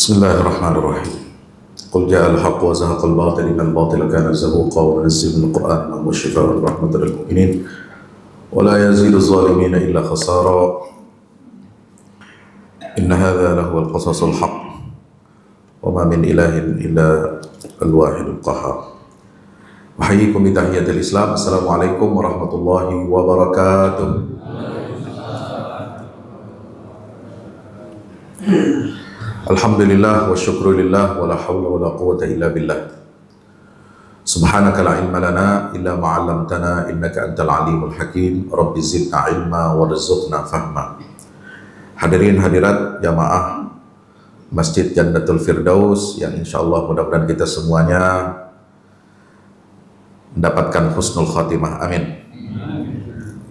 Bismillahirrahmanirrahim. Qul ja'al haqq wa zahaqal batil innal batila kana zahuqa wa nazzil minal qur'ani ma huwa shifaa'un wa rahmatan lil mu'minin wa la yazidu adh-dhalimina illa khasara. Inna hadha lahu al-qasasul haqq wa ma min ilahin illa al-wahidul qahhar. Uhayyikum bi tahiyyatil Islam. Assalamualaikum warahmatullahi wabarakatuh. Alhamdulillah wa syukrulillah wa la hawla wa la quwwata illa billah. Subhanaka la ilma lana illa ma 'allamtana innaka antal alimul hakim. Rabbi zidna ilma warzuqna fahma. Hadirin hadirat jamaah Masjid Jannatul Firdaus yang insyaallah mudah-mudahan kita semuanya mendapatkan husnul khatimah. Amin.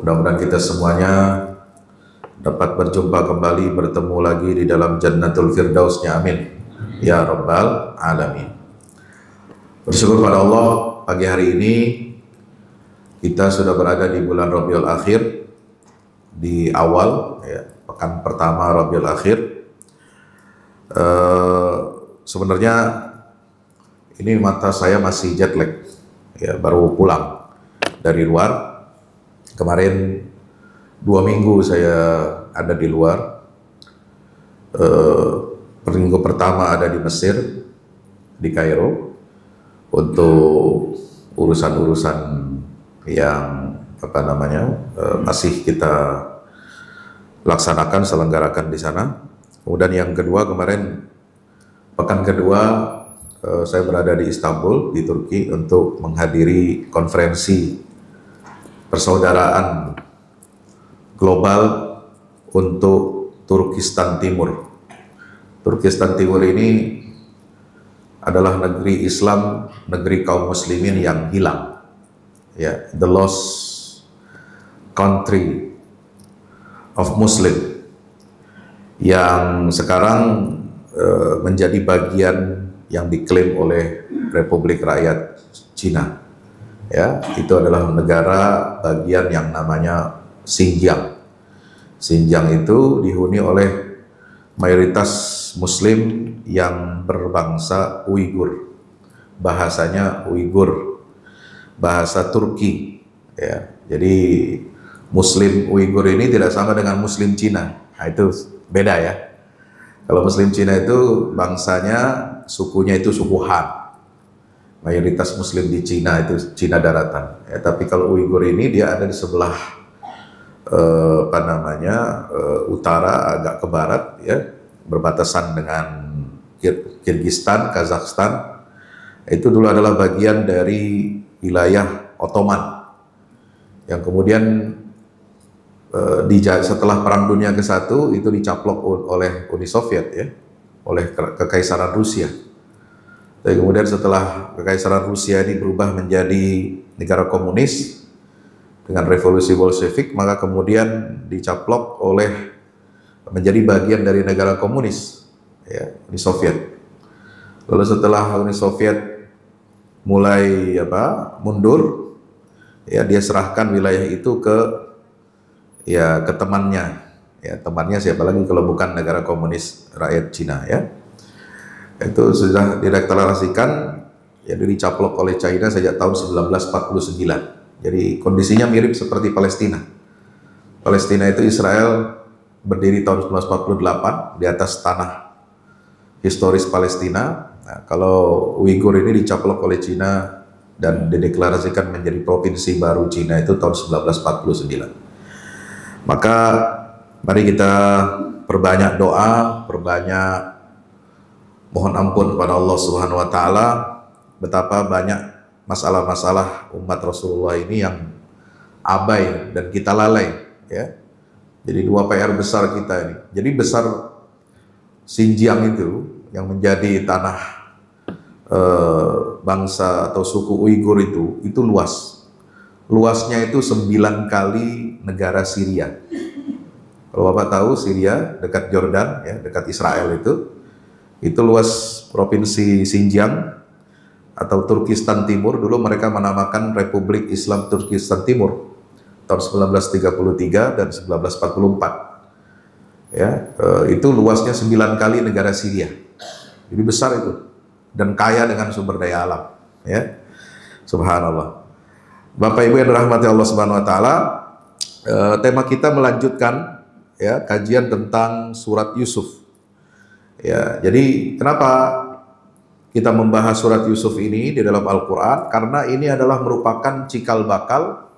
Mudah-mudahan kita semuanya dapat berjumpa kembali, bertemu lagi di dalam Jannatul Firdausnya. Amin ya rabbal alamin. Bersyukur pada Allah, pagi hari ini kita sudah berada di bulan Rabiul Akhir, di awal ya, pekan pertama Rabiul Akhir. Sebenarnya ini mata saya masih jet lag ya, baru pulang dari luar. Kemarin 2 minggu saya ada di luar. Minggu pertama ada di Mesir, di Kairo, untuk urusan-urusan yang masih kita laksanakan, selenggarakan di sana. Kemudian yang kedua kemarin, pekan kedua saya berada di Istanbul, di Turki, untuk menghadiri konferensi persaudaraan global untuk Turkistan Timur. Turkistan Timur ini adalah negeri Islam, negeri kaum muslimin yang hilang. Ya, the lost country of Muslim, yang sekarang menjadi bagian yang diklaim oleh Republik Rakyat Cina. Ya, itu adalah negara bagian yang namanya Xinjiang. Xinjiang itu dihuni oleh mayoritas Muslim yang berbangsa Uighur, bahasanya Uighur, bahasa Turki. Ya, jadi Muslim Uighur ini tidak sama dengan Muslim Cina. Nah, itu beda ya. Kalau Muslim Cina itu bangsanya, sukunya itu suku Han. Mayoritas Muslim di Cina itu Cina daratan. Ya, tapi kalau Uighur ini dia ada di sebelah utara, agak ke barat ya, berbatasan dengan Kirgistan, Kazakhstan. Itu dulu adalah bagian dari wilayah Ottoman yang kemudian setelah Perang Dunia ke-1 itu dicaplok oleh Uni Soviet ya, oleh Kekaisaran Rusia. Tapi kemudian setelah Kekaisaran Rusia ini berubah menjadi negara komunis dengan revolusi Bolshevik, maka kemudian dicaplok menjadi bagian dari negara komunis ya, Uni Soviet. Lalu setelah Uni Soviet mulai mundur ya, dia serahkan wilayah itu ke temannya. Ya, temannya siapa lagi kalau bukan negara komunis rakyat Cina ya. Itu sudah dideklarasikan, jadi dicaplok oleh China sejak tahun 1949. Jadi kondisinya mirip seperti Palestina. Palestina itu Israel berdiri tahun 1948 di atas tanah historis Palestina. Nah, kalau Uighur ini dicaplok oleh Cina dan dideklarasikan menjadi provinsi baru Cina itu tahun 1949. Maka mari kita perbanyak doa, perbanyak mohon ampun kepada Allah Subhanahu wa taala. Betapa banyak masalah-masalah umat Rasulullah ini yang abai dan kita lalai ya. Jadi 2 PR besar kita ini. Jadi besar Xinjiang itu yang menjadi tanah bangsa atau suku Uighur itu luas. Luasnya itu 9 kali negara Syria. Kalau Bapak tahu Syria dekat Jordan ya, dekat Israel itu luas provinsi Xinjiang atau Turkistan Timur. Dulu mereka menamakan Republik Islam Turkistan Timur tahun 1933 dan 1944. Ya, itu luasnya 9 kali negara Syria. Jadi besar itu dan kaya dengan sumber daya alam, ya. Subhanallah. Bapak Ibu yang dirahmati Allah Subhanahu wa taala, tema kita melanjutkan ya kajian tentang surat Yusuf. Ya, jadi kenapa kita membahas surat Yusuf ini di dalam Al-Qur'an? Karena ini adalah merupakan cikal bakal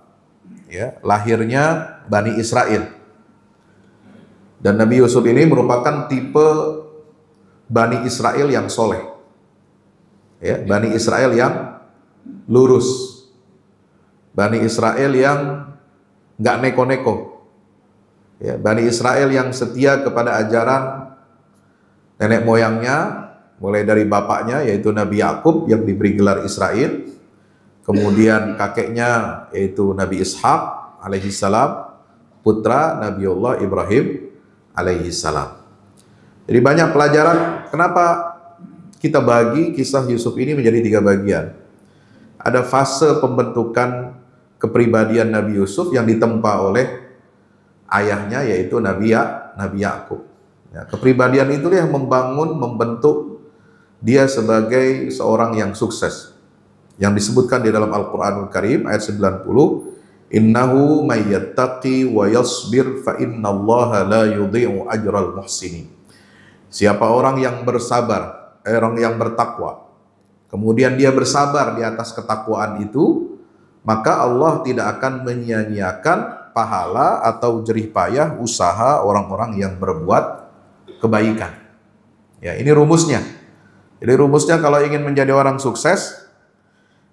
ya lahirnya Bani Israel. Dan Nabi Yusuf ini merupakan tipe Bani Israel yang soleh, ya, Bani Israel yang lurus, Bani Israel yang nggak neko-neko, ya, Bani Israel yang setia kepada ajaran nenek moyangnya, mulai dari bapaknya yaitu Nabi Yakub yang diberi gelar Israel, kemudian kakeknya yaitu Nabi Ishak alaihissalam, putra Nabiullah Ibrahim alaihissalam. Jadi banyak pelajaran. Kenapa kita bagi kisah Yusuf ini menjadi 3 bagian? Ada fase pembentukan kepribadian Nabi Yusuf yang ditempa oleh ayahnya yaitu Nabi Yakub. Ya, kepribadian itu yang membentuk dia sebagai seorang yang sukses. Yang disebutkan di dalam Al-Qur'anul Karim ayat 90, innahu may yattaqi wa yasbir fa innallaha la yudhi'u ajral muhsinin. Siapa orang yang bersabar, orang yang bertakwa, kemudian dia bersabar di atas ketakwaan itu, maka Allah tidak akan menyia-nyiakan pahala atau jerih payah usaha orang-orang yang berbuat kebaikan. Ya, ini rumusnya. Jadi rumusnya kalau ingin menjadi orang sukses,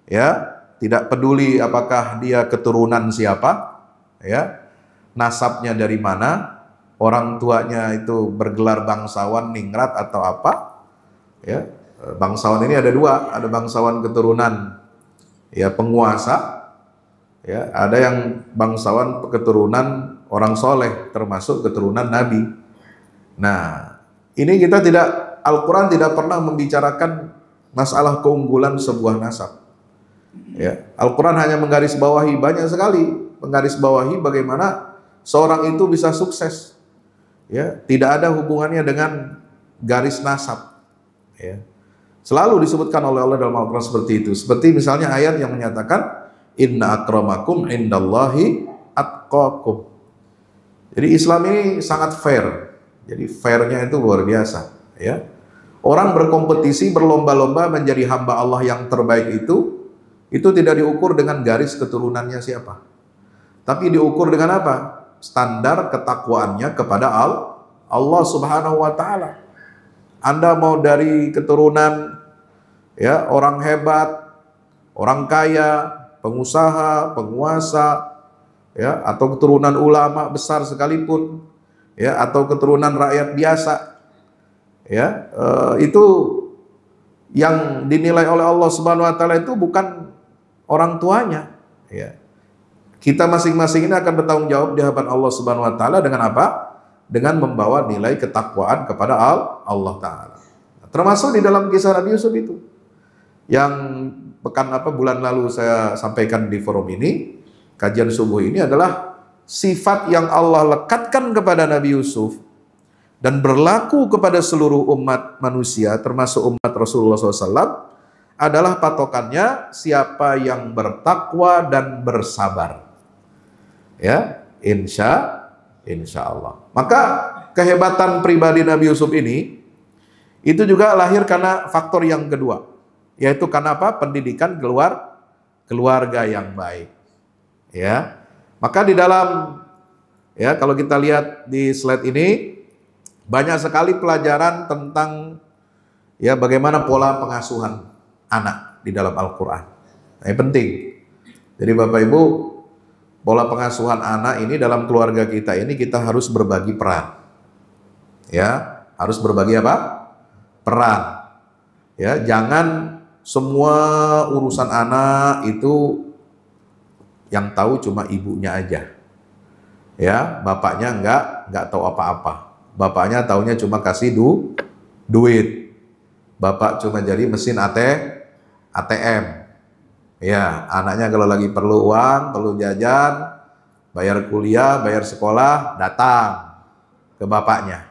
ya, tidak peduli apakah dia keturunan siapa, ya, nasabnya dari mana, orang tuanya itu bergelar bangsawan, ningrat atau apa, ya. Bangsawan ini ada 2, ada bangsawan keturunan ya penguasa, ya, ada yang bangsawan keturunan orang soleh, termasuk keturunan Nabi. Nah, ini kita tidak, Al-Quran tidak pernah membicarakan masalah keunggulan sebuah nasab. Ya, Al-Quran hanya menggarisbawahi, banyak sekali menggarisbawahi bagaimana seorang itu bisa sukses. Ya, tidak ada hubungannya dengan garis nasab. Ya. Selalu disebutkan oleh Allah dalam Al-Quran seperti itu. Seperti misalnya ayat yang menyatakan inna akramakum indallahi atqakum. Jadi Islam ini sangat fair. Jadi fairnya itu luar biasa. Ya, orang berkompetisi, berlomba-lomba menjadi hamba Allah yang terbaik itu tidak diukur dengan garis keturunannya siapa, tapi diukur dengan apa? Standar ketakwaannya kepada Allah Subhanahu wa taala. Anda mau dari keturunan ya orang hebat, orang kaya, pengusaha, penguasa, ya, atau keturunan ulama besar sekalipun, ya, atau keturunan rakyat biasa, ya, itu yang dinilai oleh Allah Subhanahu wa taala itu bukan orang tuanya, ya. Kita masing-masing ini akan bertanggung jawab di hadapan Allah Subhanahu wa taala dengan apa? Dengan membawa nilai ketakwaan kepada Allah taala. Termasuk di dalam kisah Nabi Yusuf itu. Yang bulan lalu saya sampaikan di forum ini, kajian subuh ini adalah sifat yang Allah lekatkan kepada Nabi Yusuf dan berlaku kepada seluruh umat manusia termasuk umat Rasulullah SAW adalah patokannya siapa yang bertakwa dan bersabar. Ya, insya Allah. Maka kehebatan pribadi Nabi Yusuf ini itu juga lahir karena faktor yang kedua, yaitu karena apa? Pendidikan keluarga yang baik. Ya, maka di dalam, ya, kalau kita lihat di slide ini banyak sekali pelajaran tentang ya bagaimana pola pengasuhan anak di dalam Al-Quran. Nah, ini penting. Jadi Bapak Ibu, pola pengasuhan anak ini dalam keluarga kita ini kita harus berbagi peran. Ya, harus berbagi apa? Peran. Ya, jangan semua urusan anak itu yang tahu cuma ibunya aja. Ya, bapaknya enggak tahu apa-apa. Bapaknya taunya cuma kasih duit. Bapak cuma jadi mesin ATM. Ya, anaknya kalau lagi perlu uang, perlu jajan, bayar kuliah, bayar sekolah, datang ke bapaknya.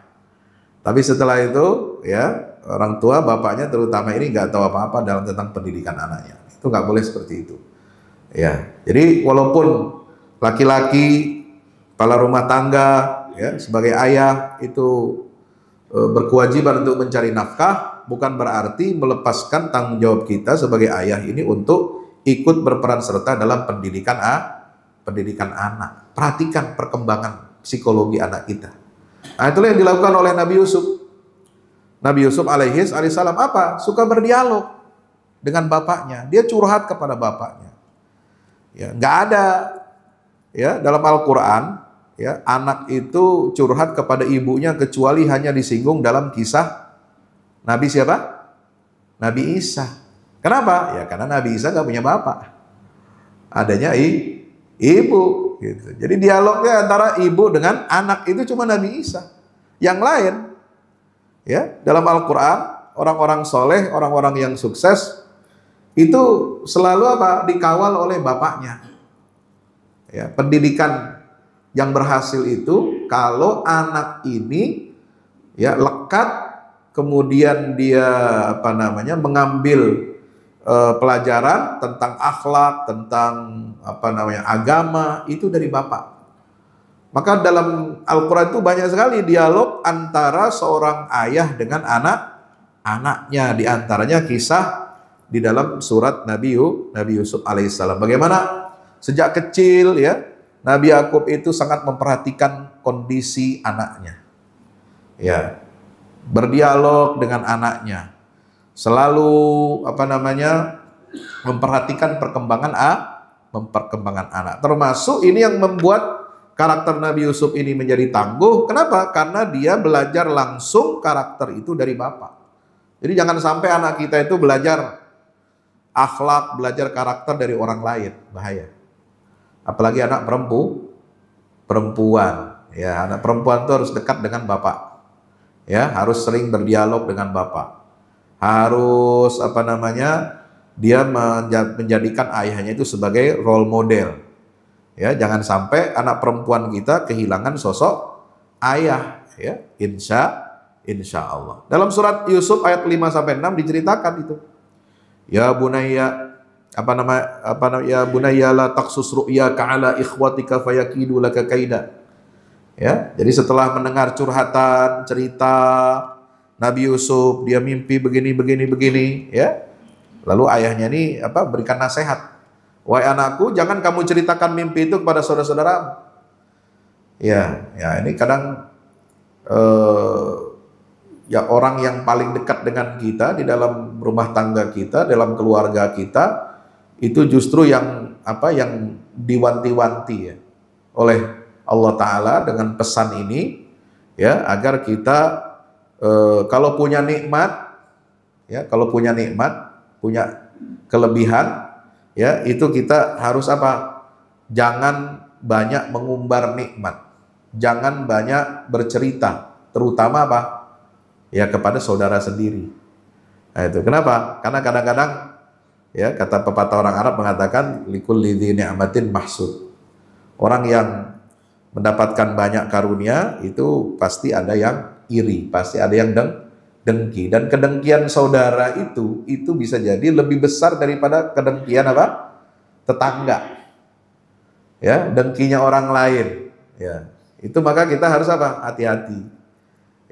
Tapi setelah itu, ya, orang tua, bapaknya terutama ini nggak tahu apa-apa dalam tentang pendidikan anaknya. Itu nggak boleh seperti itu. Ya, jadi walaupun laki-laki, kepala rumah tangga, ya, sebagai ayah itu berkewajiban untuk mencari nafkah, bukan berarti melepaskan tanggung jawab kita sebagai ayah ini untuk ikut berperan serta dalam pendidikan anak. Perhatikan perkembangan psikologi anak kita. Nah, itulah yang dilakukan oleh Nabi Yusuf. Nabi Yusuf alaihissalam apa? Suka berdialog dengan bapaknya. Dia curhat kepada bapaknya. Ya, nggak ada ya dalam Al-Quran ya anak itu curhat kepada ibunya kecuali hanya disinggung dalam kisah Nabi siapa? Nabi Isa. Kenapa? Ya karena Nabi Isa nggak punya bapak. Adanya ibu. Gitu. Jadi dialognya antara ibu dengan anak itu cuma Nabi Isa. Yang lain ya dalam Al-Quran orang-orang soleh, orang-orang yang sukses itu selalu apa? Dikawal oleh bapaknya. Ya, pendidikan yang berhasil itu kalau anak ini ya lekat, kemudian dia mengambil pelajaran tentang akhlak, tentang agama itu dari bapak. Maka dalam Al-Quran itu banyak sekali dialog antara seorang ayah dengan anaknya. Di antaranya kisah di dalam surat Nabi Yusuf alaihissalam. Bagaimana sejak kecil ya Nabi Yakub itu sangat memperhatikan kondisi anaknya. Ya, berdialog dengan anaknya. Selalu memperhatikan perkembangan anak. Termasuk ini yang membuat karakter Nabi Yusuf ini menjadi tangguh. Kenapa? Karena dia belajar langsung karakter itu dari bapak. Jadi jangan sampai anak kita itu belajar akhlak, belajar karakter dari orang lain, bahaya. Apalagi anak perempuan. Ya, anak perempuan itu harus dekat dengan bapak. Ya, harus sering berdialog dengan bapak. Harus dia menjadikan ayahnya itu sebagai role model. Ya, jangan sampai anak perempuan kita kehilangan sosok ayah. Ya, insya Allah. Dalam surat Yusuf ayat 5-6 diceritakan itu. Ya bunayya ya bunayya la taqsus ru'yaka ala ikhwatika fayakidu laka kaida. Ya, jadi setelah mendengar curhatan, cerita Nabi Yusuf, dia mimpi begini, ya. Lalu ayahnya ini berikan nasihat. Wahai anakku, jangan kamu ceritakan mimpi itu kepada saudara-saudara. Ya, ini kadang ya orang yang paling dekat dengan kita di dalam rumah tangga kita, dalam keluarga kita, itu justru yang diwanti-wanti ya oleh Allah Ta'ala dengan pesan ini ya, agar kita kalau punya nikmat ya, punya kelebihan ya, itu kita harus jangan banyak mengumbar nikmat, jangan banyak bercerita, terutama ya kepada saudara sendiri. Nah, itu kenapa? Karena kadang-kadang ya kata pepatah orang Arab mengatakan likulli dzi ni'matin mahsud. Orang yang mendapatkan banyak karunia itu pasti ada yang iri, pasti ada yang dengki, dan kedengkian saudara itu bisa jadi lebih besar daripada kedengkian tetangga. Ya, dengkinya orang lain. Ya, itu maka kita harus hati-hati.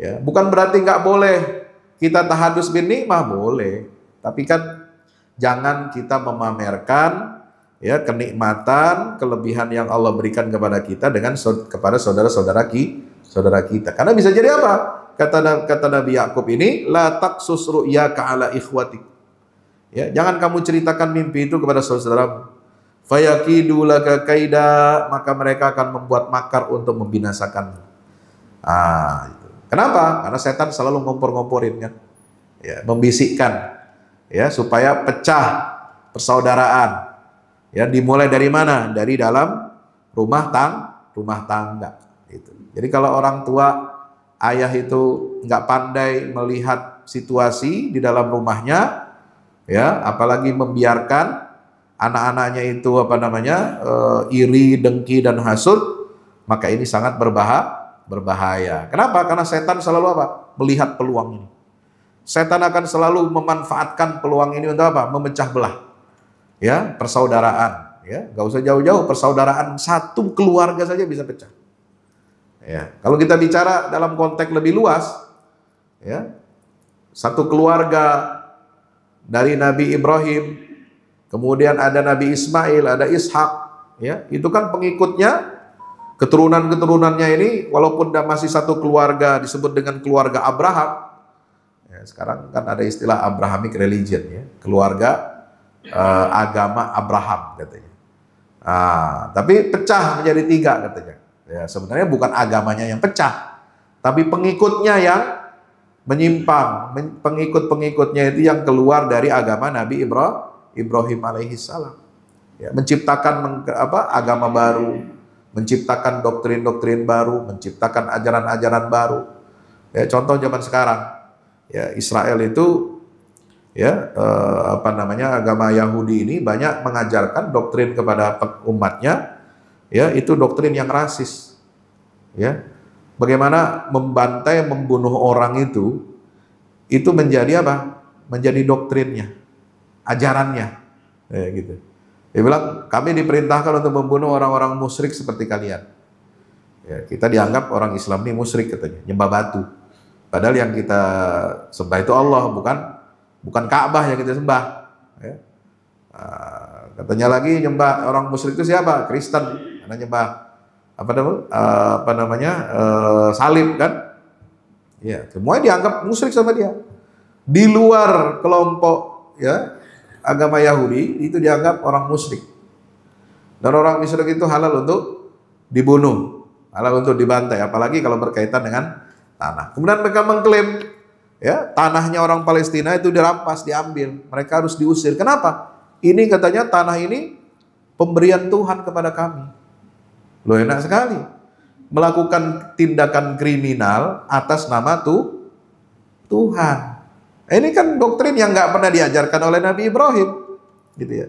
Ya, bukan berarti nggak boleh kita tahadus bin nikmah, boleh. Tapi kan jangan kita memamerkan ya kenikmatan, kelebihan yang Allah berikan kepada kita kepada saudara-saudara kita. Karena bisa jadi apa? Kata Nabi Yakub ini, la taqsus ru'yaka ala ikhwatik. Ya, jangan kamu ceritakan mimpi itu kepada saudara-saudaramu. Fayakidu laka kaida, maka mereka akan membuat makar untuk membinasakanmu. Kenapa? Karena setan selalu ngompor-ngomporin kan, ya, membisikkan, ya, supaya pecah persaudaraan. Ya, dimulai dari mana? Dari dalam rumah tangga. Gitu. Jadi kalau orang tua, ayah itu nggak pandai melihat situasi di dalam rumahnya, ya, apalagi membiarkan anak-anaknya itu iri, dengki dan hasud, maka ini sangat berbahaya. Kenapa? Karena setan selalu melihat peluang ini. Setan akan selalu memanfaatkan peluang ini untuk apa? Memecah belah. Ya, persaudaraan. Ya, nggak usah jauh-jauh, persaudaraan satu keluarga saja bisa pecah. Ya, kalau kita bicara dalam konteks lebih luas, ya, satu keluarga dari Nabi Ibrahim, kemudian ada Nabi Ismail, ada Ishak, ya, itu kan pengikutnya, keturunan-keturunannya ini, walaupun masih satu keluarga disebut dengan keluarga Abraham. Ya, sekarang kan ada istilah Abrahamic religion, ya, keluarga agama Abraham katanya. Tapi pecah menjadi 3 katanya. Ya, sebenarnya bukan agamanya yang pecah, tapi pengikutnya yang menyimpang, pengikut-pengikutnya itu yang keluar dari agama Nabi Ibrahim alaihissalam. Ya, menciptakan agama baru, menciptakan doktrin-doktrin baru, menciptakan ajaran-ajaran baru. Ya, contoh zaman sekarang, ya, Israel itu, ya, agama Yahudi ini banyak mengajarkan doktrin kepada umatnya, ya, itu doktrin yang rasis, ya, bagaimana membantai, membunuh orang itu menjadi apa? Menjadi doktrinnya, ajarannya, ya, gitu. Dia bilang, kami diperintahkan untuk membunuh orang-orang musyrik seperti kalian. Ya, kita dianggap orang Islam ini musyrik katanya, nyembah batu. Padahal yang kita sembah itu Allah, bukan Ka'bah yang kita sembah. Ya. Katanya lagi nyembah orang musyrik itu siapa? Kristen, karena nyembah salib kan? Ya, semuanya dianggap musyrik sama dia. Di luar kelompok, ya, agama Yahudi itu dianggap orang musyrik. Dan orang musyrik itu halal untuk dibunuh, halal untuk dibantai, apalagi kalau berkaitan dengan tanah. Kemudian mereka mengklaim, ya, tanahnya orang Palestina itu dirampas, diambil, mereka harus diusir. Kenapa? Ini katanya tanah ini pemberian Tuhan kepada kami. Loh, enak sekali melakukan tindakan kriminal atas nama Tuhan. Ini kan doktrin yang nggak pernah diajarkan oleh Nabi Ibrahim, gitu ya.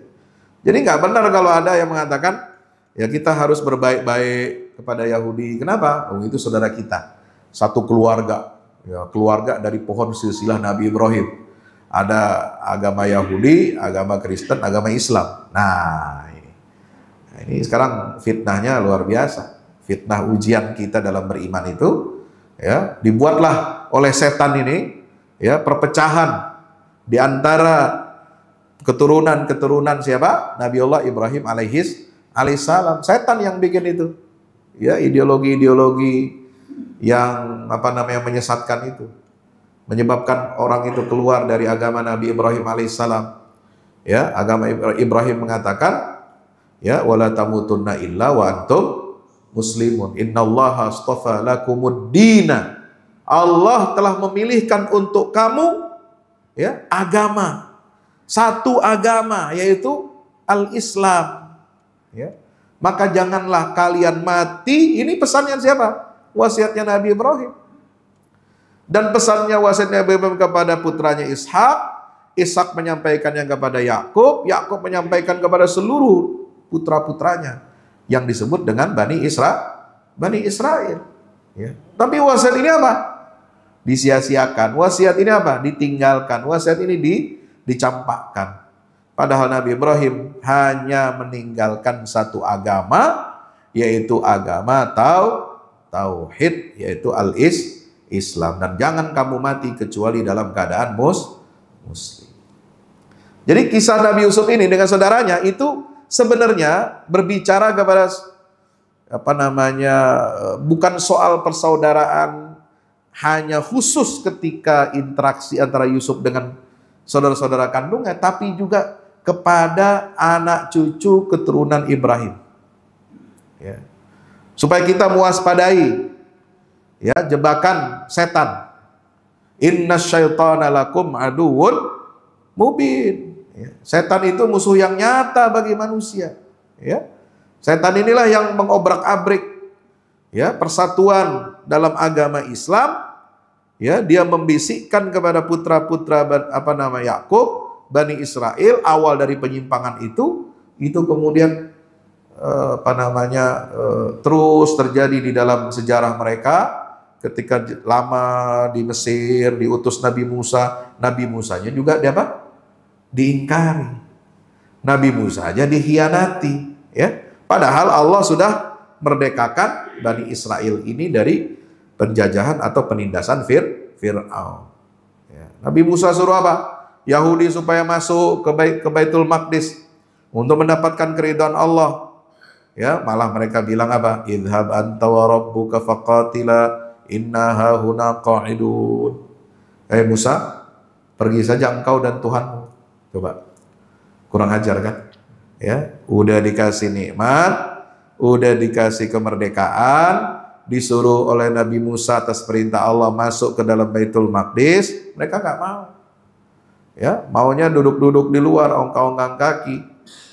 Jadi nggak benar kalau ada yang mengatakan, ya, kita harus berbaik-baik kepada Yahudi. Kenapa? Oh, itu saudara kita, satu keluarga, ya, keluarga dari pohon silsilah Nabi Ibrahim. Ada agama Yahudi, agama Kristen, agama Islam. Nah, ini sekarang fitnahnya luar biasa. Fitnah ujian kita dalam beriman itu, ya, dibuatlah oleh setan ini, ya, perpecahan di antara keturunan siapa? Nabiullah Ibrahim alaihissalam. Setan yang bikin itu, ya, ideologi-ideologi yang menyesatkan itu, menyebabkan orang itu keluar dari agama Nabi Ibrahim alaihissalam. Ya, agama Ibrahim mengatakan, ya, wala tamutunna illa wa antum muslimun. Innallaha astafa lakumuddina. Allah telah memilihkan untuk kamu, ya, agama, satu agama, yaitu al-Islam. Ya. Maka janganlah kalian mati. Ini pesannya siapa? Wasiatnya Nabi Ibrahim. Dan pesannya wasiatnya Nabi Ibrahim kepada putranya Ishak. Ishak menyampaikannya kepada Yakub. Yakub menyampaikan kepada seluruh putra-putranya yang disebut dengan Bani Israel. Ya. Tapi wasiat ini apa? Disia-siakan. Wasiat ini apa? Ditinggalkan. Wasiat ini dicampakkan. Padahal Nabi Ibrahim hanya meninggalkan satu agama, yaitu agama tauhid, yaitu al-Islam. Dan jangan kamu mati kecuali dalam keadaan muslim. Jadi kisah Nabi Yusuf ini dengan saudaranya itu sebenarnya berbicara kepada bukan soal persaudaraan hanya khusus ketika interaksi antara Yusuf dengan saudara-saudara kandungnya, tapi juga kepada anak cucu keturunan Ibrahim. Ya. Supaya kita mewaspadai, ya, jebakan setan. Innasyaitana lakum aduwwun mubin. Ya. Setan itu musuh yang nyata bagi manusia. Ya. Setan inilah yang mengobrak-abrik, ya, persatuan dalam agama Islam. Ya, dia membisikkan kepada putra-putra Yakub, Bani Israel, awal dari penyimpangan itu kemudian terus terjadi di dalam sejarah mereka, ketika lama di Mesir diutus Nabi Musa, Nabi Musanya juga diingkari. Nabi Musa aja dihianati, ya. Padahal Allah sudah merdekakan Bani Israel ini dari penjajahan atau penindasan Fir'aun. Ya. Nabi Musa suruh apa? Yahudi supaya masuk ke Baitul Maqdis untuk mendapatkan keridhaan Allah. Ya, malah mereka bilang apa? Idhab anta wa rabbuka faqatila inna hahuna qa'idun. Musa, pergi saja engkau dan Tuhanmu. Coba, kurang ajar kan? Ya, udah dikasih nikmat, udah dikasih kemerdekaan, disuruh oleh Nabi Musa atas perintah Allah masuk ke dalam Baitul Maqdis, mereka nggak mau. Ya, maunya duduk-duduk di luar, ongkang-ongkang kaki.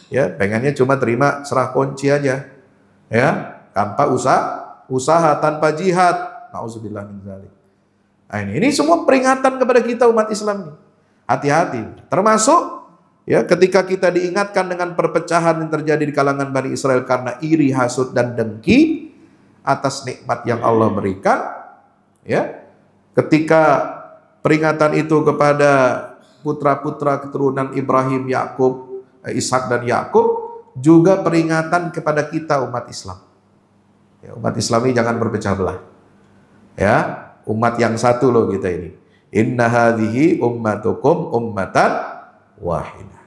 Ya, pengennya cuma terima serah kunci aja. Ya, tanpa usaha tanpa jihad. Nauzubillah min dzalik. Nah, ini semua peringatan kepada kita umat Islam ini. Hati-hati. Termasuk ya ketika kita diingatkan dengan perpecahan yang terjadi di kalangan Bani Israel karena iri, hasud dan dengki atas nikmat yang Allah berikan. Ya. Ketika peringatan itu kepada putra-putra keturunan Ibrahim, Yakub, Ishak dan Yakub, juga peringatan kepada kita umat Islam. Ya, umat Islam ini jangan berpecah belah. Ya, umat yang satu loh kita ini. Inna hadhihi ummatukum ummatan wahidah.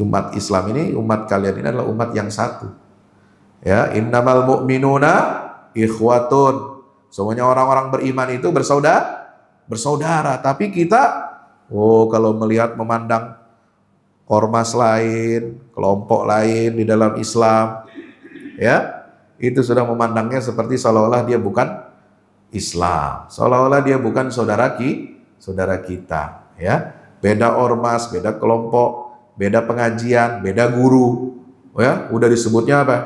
Umat Islam ini, umat kalian ini adalah umat yang satu. Ya, innamal mu'minuna ikhwatun. Semuanya orang-orang beriman itu bersaudara. Tapi kita, kalau melihat memandang ormas lain, kelompok lain di dalam Islam, ya, itu sudah memandangnya seperti seolah-olah dia bukan Islam, seolah-olah dia bukan saudara kita, ya. Beda ormas, beda kelompok, beda pengajian, beda guru, ya. Udah disebutnya apa?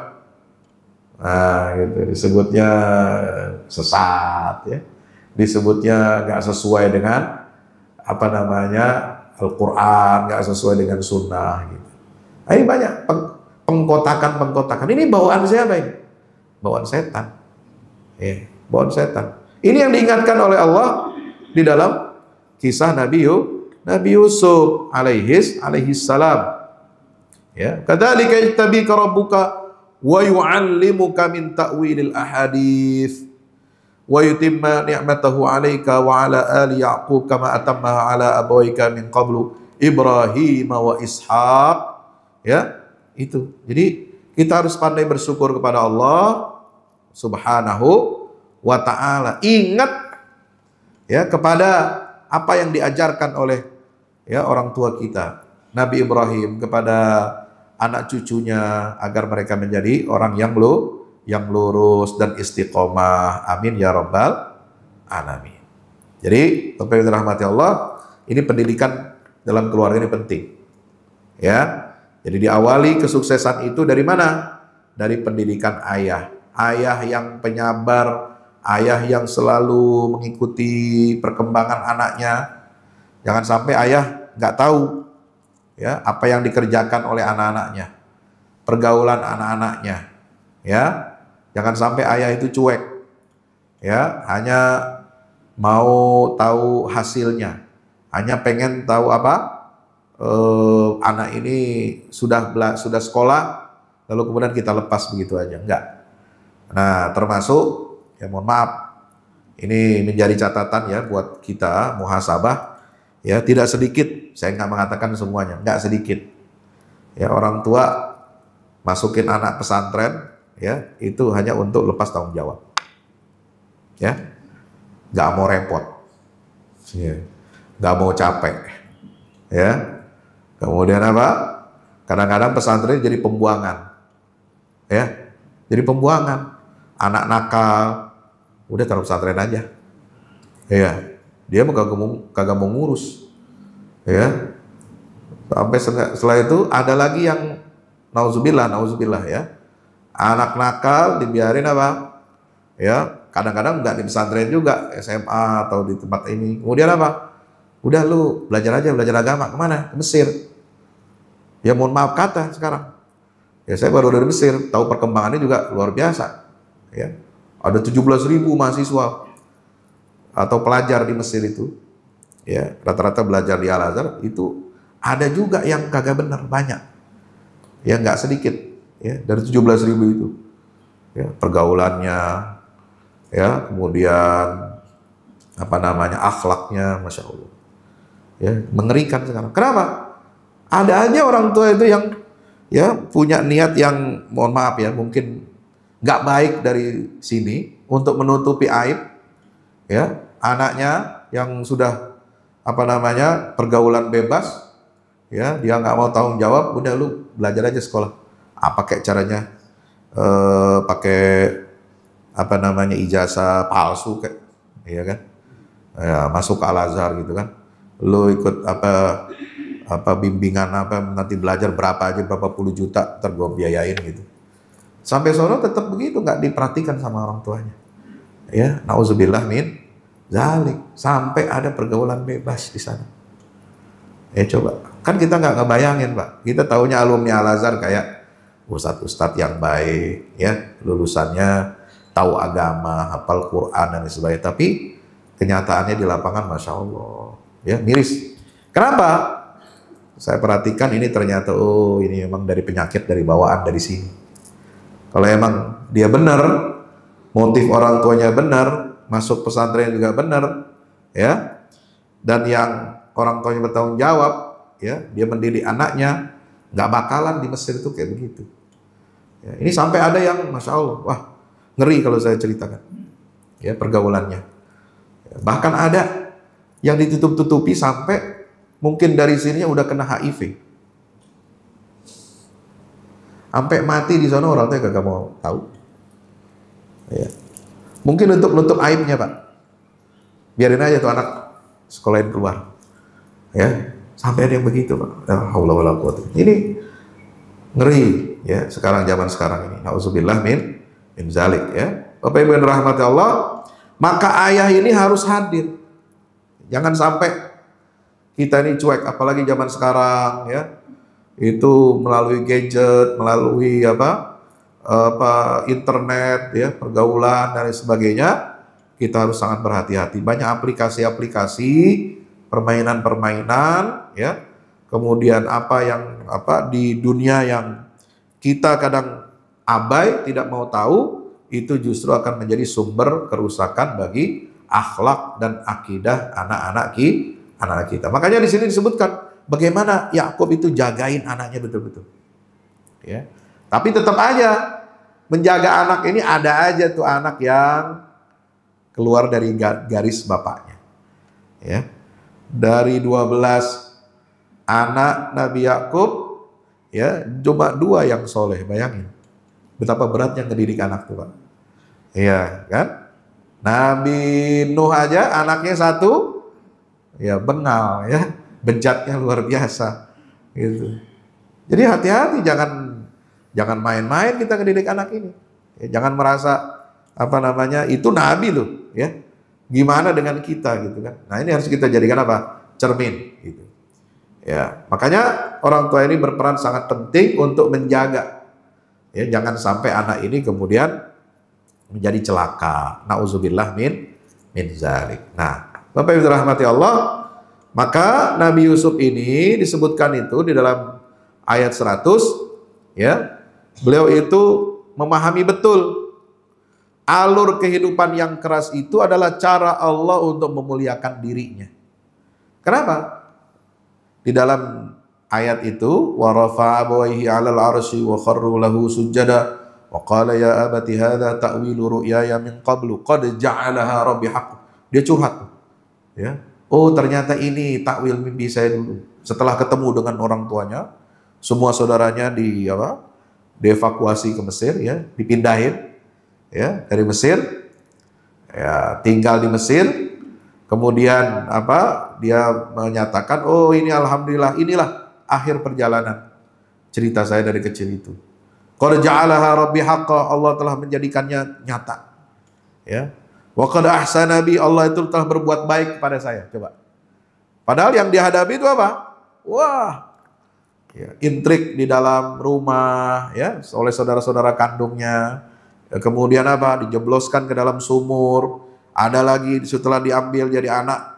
Nah, gitu, disebutnya sesat, ya. Disebutnya nggak sesuai dengan apa namanya Al-Quran, nggak sesuai dengan Sunnah, gitu. Nah, ini banyak pengkotakan. Ini bawaan siapa ini? Bawaan setan, ya. Bawaan setan. Ini yang diingatkan oleh Allah di dalam kisah Nabi Yusuf alaihi salam. Ya, kadzalika yajtabika rabbuka wa yu'allimuka min ta'wilil ahadits wa yutimma ni'matahu 'alaika wa 'ala ali Yaqub kama atammaha 'ala abawayka min qablu Ibrahim wa Ishaq. Ya, itu. Jadi kita harus pandai bersyukur kepada Allah Subhanahu wa ta'ala. Ingat ya kepada apa yang diajarkan oleh ya orang tua kita, Nabi Ibrahim, kepada anak cucunya agar mereka menjadi orang yang lurus dan istiqomah. Amin ya rabbal alamin. Jadi, Bapak Ibu rahmati Allah, ini pendidikan dalam keluarga ini penting. Ya. Jadi diawali kesuksesan itu dari mana? Dari pendidikan ayah. Ayah yang penyabar, ayah yang selalu mengikuti perkembangan anaknya. Jangan sampai ayah nggak tahu ya apa yang dikerjakan oleh anak-anaknya, pergaulan anak-anaknya. Ya, jangan sampai ayah itu cuek. Ya, hanya mau tahu hasilnya, hanya pengen tahu apa anak ini sudah sekolah, lalu kemudian kita lepas begitu aja. Enggak. Nah, termasuk ya mohon maaf, ini menjadi catatan ya buat kita muhasabah. Ya, tidak sedikit, saya nggak mengatakan semuanya, nggak sedikit. Ya, orang tua masukin anak pesantren, ya itu hanya untuk lepas tanggung jawab. Ya, nggak mau repot, ya, nggak mau capek. Ya, kemudian apa? Kadang-kadang pesantren jadi pembuangan. Ya, jadi pembuangan. Anak nakal, udah taruh pesantren aja. Ya, dia kagak mau ngurus. Ya, sampai setelah itu ada lagi yang nauzubillah ya. Anak nakal dibiarin apa? Ya, kadang-kadang nggak di pesantren juga, SMA atau di tempat ini. Kemudian apa? Udah lu belajar agama, kemana? Ke Mesir. Ya mohon maaf kata sekarang. Ya saya baru dari Mesir, tahu perkembangannya juga luar biasa. Ya, ada 17.000 mahasiswa atau pelajar di Mesir itu, ya rata-rata belajar di Al-Azhar itu ada juga yang kagak benar, banyak, ya nggak sedikit, ya dari 17.000 itu, ya pergaulannya, ya kemudian apa namanya akhlaknya, masya Allah, ya mengerikan sekarang. Kenapa? Ada aja orang tua itu yang ya punya niat yang mohon maaf ya mungkin nggak baik dari sini untuk menutupi aib ya anaknya yang sudah apa namanya pergaulan bebas, ya dia nggak mau tanggung jawab, udah lu belajar aja sekolah apa kayak caranya, pakai apa namanya ijazah palsu kayak, ya kan, ya, masuk ke Al-Azhar gitu kan, lu ikut apa bimbingan apa nanti belajar berapa aja berapa puluh juta ntar gua biayain gitu. Sampai sono tetap begitu, nggak diperhatikan sama orang tuanya. Ya, nauzubillah min zalik, sampai ada pergaulan bebas di sana. Ya coba, kan kita nggak ngebayangin Pak, kita taunya alumni Al-Azhar kayak ustadz-ustadz yang baik, ya lulusannya tahu agama, hafal Quran dan sebagainya. Tapi kenyataannya di lapangan, masya Allah, ya miris. Kenapa? Saya perhatikan ini ternyata, oh ini memang dari penyakit, dari bawaan dari sini. Kalau emang dia benar, motif orang tuanya benar, masuk pesantren juga benar, ya, dan yang orang tuanya bertanggung jawab, ya, dia mendidik anaknya, nggak bakalan di Mesir itu kayak begitu. Ya, ini sampai ada yang, masya Allah, wah ngeri kalau saya ceritakan, ya pergaulannya. Ya, bahkan ada yang ditutup-tutupi sampai mungkin dari sininya udah kena HIV. Sampai mati di sana orang tuh gak mau tahu. Ya. Mungkin untuk nutup aibnya Pak. Biarin aja tuh anak sekolahin keluar. Ya, sampai ada yang begitu Pak. Ya Allah wala quwwata. Ini ngeri ya sekarang, zaman sekarang ini. Nauzubillah min zalik ya. Bapak Ibu yang dirahmati Allah, maka ayah ini harus hadir. Jangan sampai kita ini cuek, apalagi zaman sekarang ya. Itu melalui gadget, melalui apa internet ya, pergaulan dan sebagainya, kita harus sangat berhati-hati. Banyak aplikasi-aplikasi, permainan-permainan ya. Kemudian apa di dunia yang kita kadang abai, tidak mau tahu, itu justru akan menjadi sumber kerusakan bagi akhlak dan akidah anak-anak kita. Makanya di sini disebutkan bagaimana Yakub itu jagain anaknya betul-betul. Ya. Tapi tetap aja menjaga anak ini, ada aja tuh anak yang keluar dari garis bapaknya. Ya. Dari 12 anak Nabi Yakub, ya cuma 2 yang soleh. Bayangin betapa beratnya ngedidik anak tuh Pak. Iya kan? Nabi Nuh aja anaknya 1, ya bengal ya. Bejatnya luar biasa gitu. Jadi hati-hati, jangan main-main kita ngedidik anak ini. Ya, jangan merasa apa namanya itu nabi loh, ya. Gimana dengan kita gitu kan. Nah, ini harus kita jadikan apa? Cermin gitu. Ya, makanya orang tua ini berperan sangat penting untuk menjaga. Ya, jangan sampai anak ini kemudian menjadi celaka. Nauzubillah min zalik. Nah, Bapak Ibu rahmati Allah, maka Nabi Yusuf ini disebutkan itu di dalam ayat 100, ya. Beliau itu memahami betul alur kehidupan yang keras itu adalah cara Allah untuk memuliakan dirinya. Kenapa? Di dalam ayat itu, wa rafa'a abawayhi 'alal 'arsy wa kharru lahu sujada wa qala ya abati hadza ta'wilu ru'yaya min qablu qad ja'alaha rabbi haqq. Dia curhat. Ya. Oh ternyata ini takwil mimpi saya dulu. Setelah ketemu dengan orang tuanya, semua saudaranya dievakuasi ke Mesir, ya, dipindahin, ya, dari Mesir, ya, tinggal di Mesir. Kemudian dia menyatakan, oh ini alhamdulillah, inilah akhir perjalanan cerita saya dari kecil itu. Qad ja'alaha rabbi haqqa, Allah telah menjadikannya nyata. Ya. Wa qad ahsana bi, Allah itu telah berbuat baik kepada saya. Coba. Padahal yang dihadapi itu apa? Wah, ya, intrik di dalam rumah, ya, oleh saudara-saudara kandungnya. Ya, kemudian dijebloskan ke dalam sumur. ada lagi setelah diambil jadi anak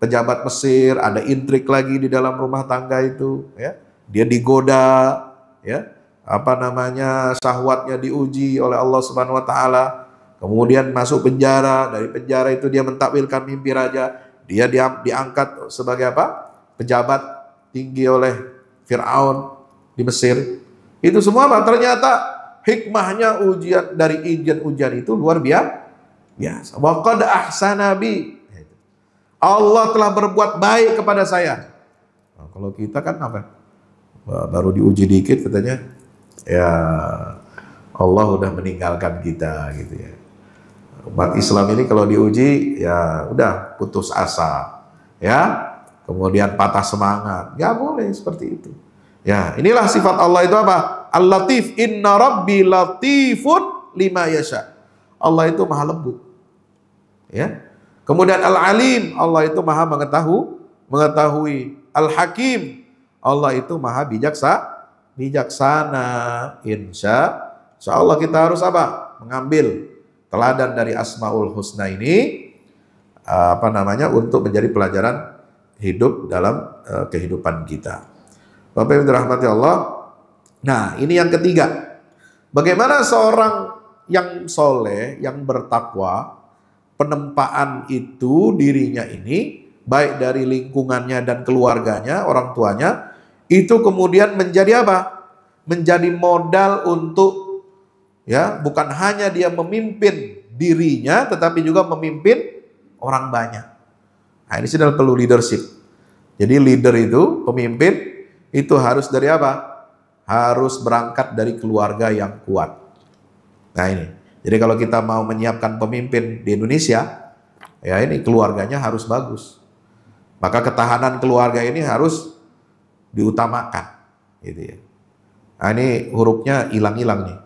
pejabat Mesir, ada intrik lagi di dalam rumah tangga itu, ya. Dia digoda, ya. Apa namanya, syahwatnya diuji oleh Allah Subhanahu wa taala. Kemudian masuk penjara, dari penjara itu dia mentakwilkan mimpi raja. Dia diangkat sebagai apa? Pejabat tinggi oleh Firaun di Mesir. Itu semua apa? Ternyata hikmahnya ujian dari ujian itu luar biasa. Wa qad ahsana bi. Allah telah berbuat baik kepada saya. Nah, kalau kita kan apa? Baru diuji dikit katanya, ya Allah udah meninggalkan kita gitu ya. Umat Islam ini kalau diuji ya udah putus asa, ya. Kemudian patah semangat. Nggak boleh seperti itu. Ya, inilah sifat Allah itu apa? Al-Latif, inna rabbi latifun lima yasha. Allah itu maha lembut. Ya. Kemudian Al-Alim, Allah itu maha mengetahui. Al-Hakim, Allah itu maha bijaksana. Insya Allah kita harus apa? Mengambil teladan dari Asmaul Husna ini, apa namanya, untuk menjadi pelajaran hidup dalam kehidupan kita. Bapak Ibu dirahmati Allah. Nah, ini yang ketiga. Bagaimana seorang yang soleh, yang bertakwa, penempaan itu dirinya ini, baik dari lingkungannya dan keluarganya, orang tuanya, itu kemudian menjadi apa? Menjadi modal untuk, ya, bukan hanya dia memimpin dirinya, tetapi juga memimpin orang banyak. Nah, ini sudah perlu leadership. Jadi leader itu, pemimpin itu harus dari apa? Harus berangkat dari keluarga yang kuat. Nah ini, jadi kalau kita mau menyiapkan pemimpin di Indonesia, ya ini keluarganya harus bagus. Maka ketahanan keluarga ini harus diutamakan, gitu ya. Nah ini hurufnya hilang-hilang nih.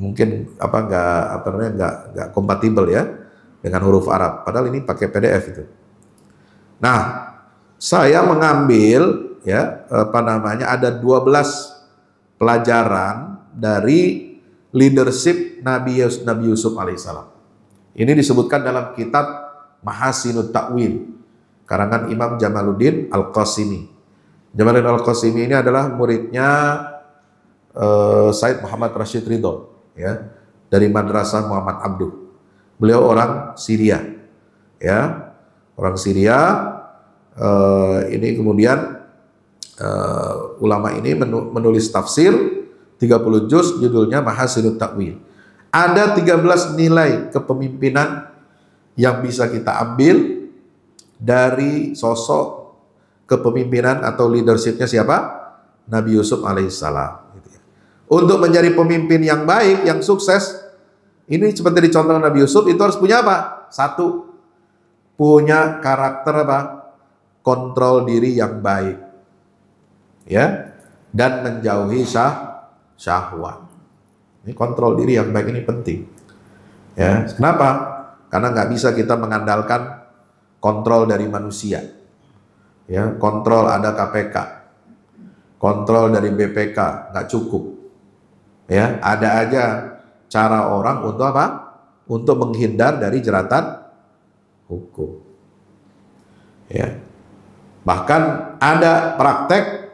Mungkin nggak kompatibel ya dengan huruf Arab. Padahal ini pakai PDF itu. Nah, saya mengambil ya ada 12 pelajaran dari leadership Nabi Yusuf alaihissalam. Ini disebutkan dalam kitab Mahasinut Ta'wil karangan Imam Jamaluddin Al-Qasimi. Jamaluddin Al-Qasimi ini adalah muridnya Said Muhammad Rashid Ridho, ya, dari Madrasah Muhammad Abduh. Beliau orang Syria, ya, orang Syria. Ini kemudian ulama ini menulis tafsir 30 juz, judulnya Mahasinut Ta'wil. Ada 13 nilai kepemimpinan yang bisa kita ambil dari sosok kepemimpinan atau leadershipnya siapa? Nabi Yusuf alaihissalam. Untuk menjadi pemimpin yang baik, yang sukses, ini seperti dicontohkan Nabi Yusuf, itu harus punya apa? Satu, punya karakter apa? Kontrol diri yang baik, ya, dan menjauhi syahwat. Ini kontrol diri yang baik ini penting, ya. Kenapa? Karena nggak bisa kita mengandalkan kontrol dari manusia, ya. Kontrol ada KPK, kontrol dari BPK nggak cukup, ya. Ada aja cara orang untuk apa? Untuk menghindar dari jeratan hukum, ya. Bahkan ada praktek,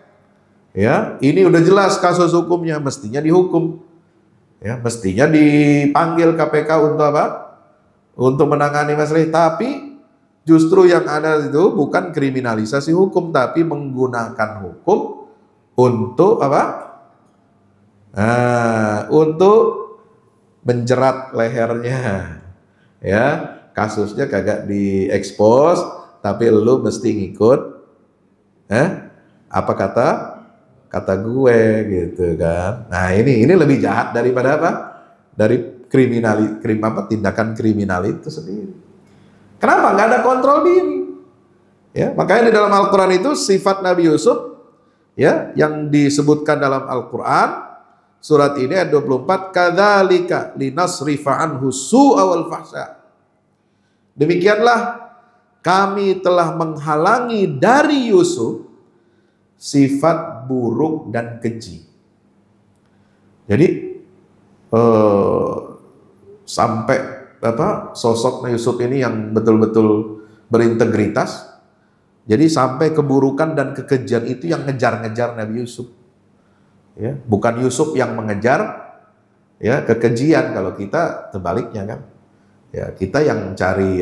ya, ini udah jelas kasus hukumnya, mestinya dihukum, ya, mestinya dipanggil KPK untuk apa? Untuk menangani masalah. Tapi justru yang ada itu bukan kriminalisasi hukum, tapi menggunakan hukum untuk apa? Nah, untuk menjerat lehernya, ya. Kasusnya kagak diekspos, tapi lu mesti ngikut. Apa kata gue gitu kan. Nah ini lebih jahat daripada apa? Dari tindakan kriminal itu sendiri. Kenapa? Nggak ada kontrol diri. Ya, makanya di dalam Al-Quran itu sifat Nabi Yusuf, ya, yang disebutkan dalam Al-Quran surat ini ayat 24, kadzalika linasrifa anhu su'a wal fahsya. Demikianlah kami telah menghalangi dari Yusuf sifat buruk dan keji. Jadi sampai sosok Yusuf ini yang betul-betul berintegritas. Jadi sampai keburukan dan kekejian itu yang ngejar-ngejar Nabi Yusuf. Ya, bukan Yusuf yang mengejar ya kekejian. Kalau kita terbaliknya kan. Ya, kita yang cari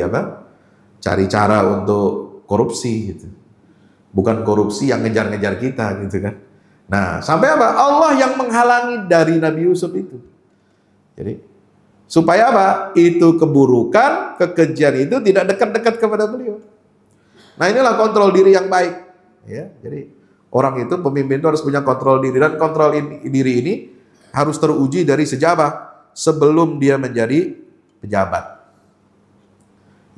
cari cara untuk korupsi gitu. Bukan korupsi yang ngejar-ngejar kita gitu kan. Nah, sampai apa? Allah yang menghalangi dari Nabi Yusuf itu. Jadi supaya apa? Itu keburukan, kekejian itu tidak dekat-dekat kepada beliau. Nah, inilah kontrol diri yang baik. Ya, jadi orang itu, pemimpin itu harus punya kontrol diri, dan kontrol diri ini harus teruji dari sejak apa? Sebelum dia menjadi pejabat.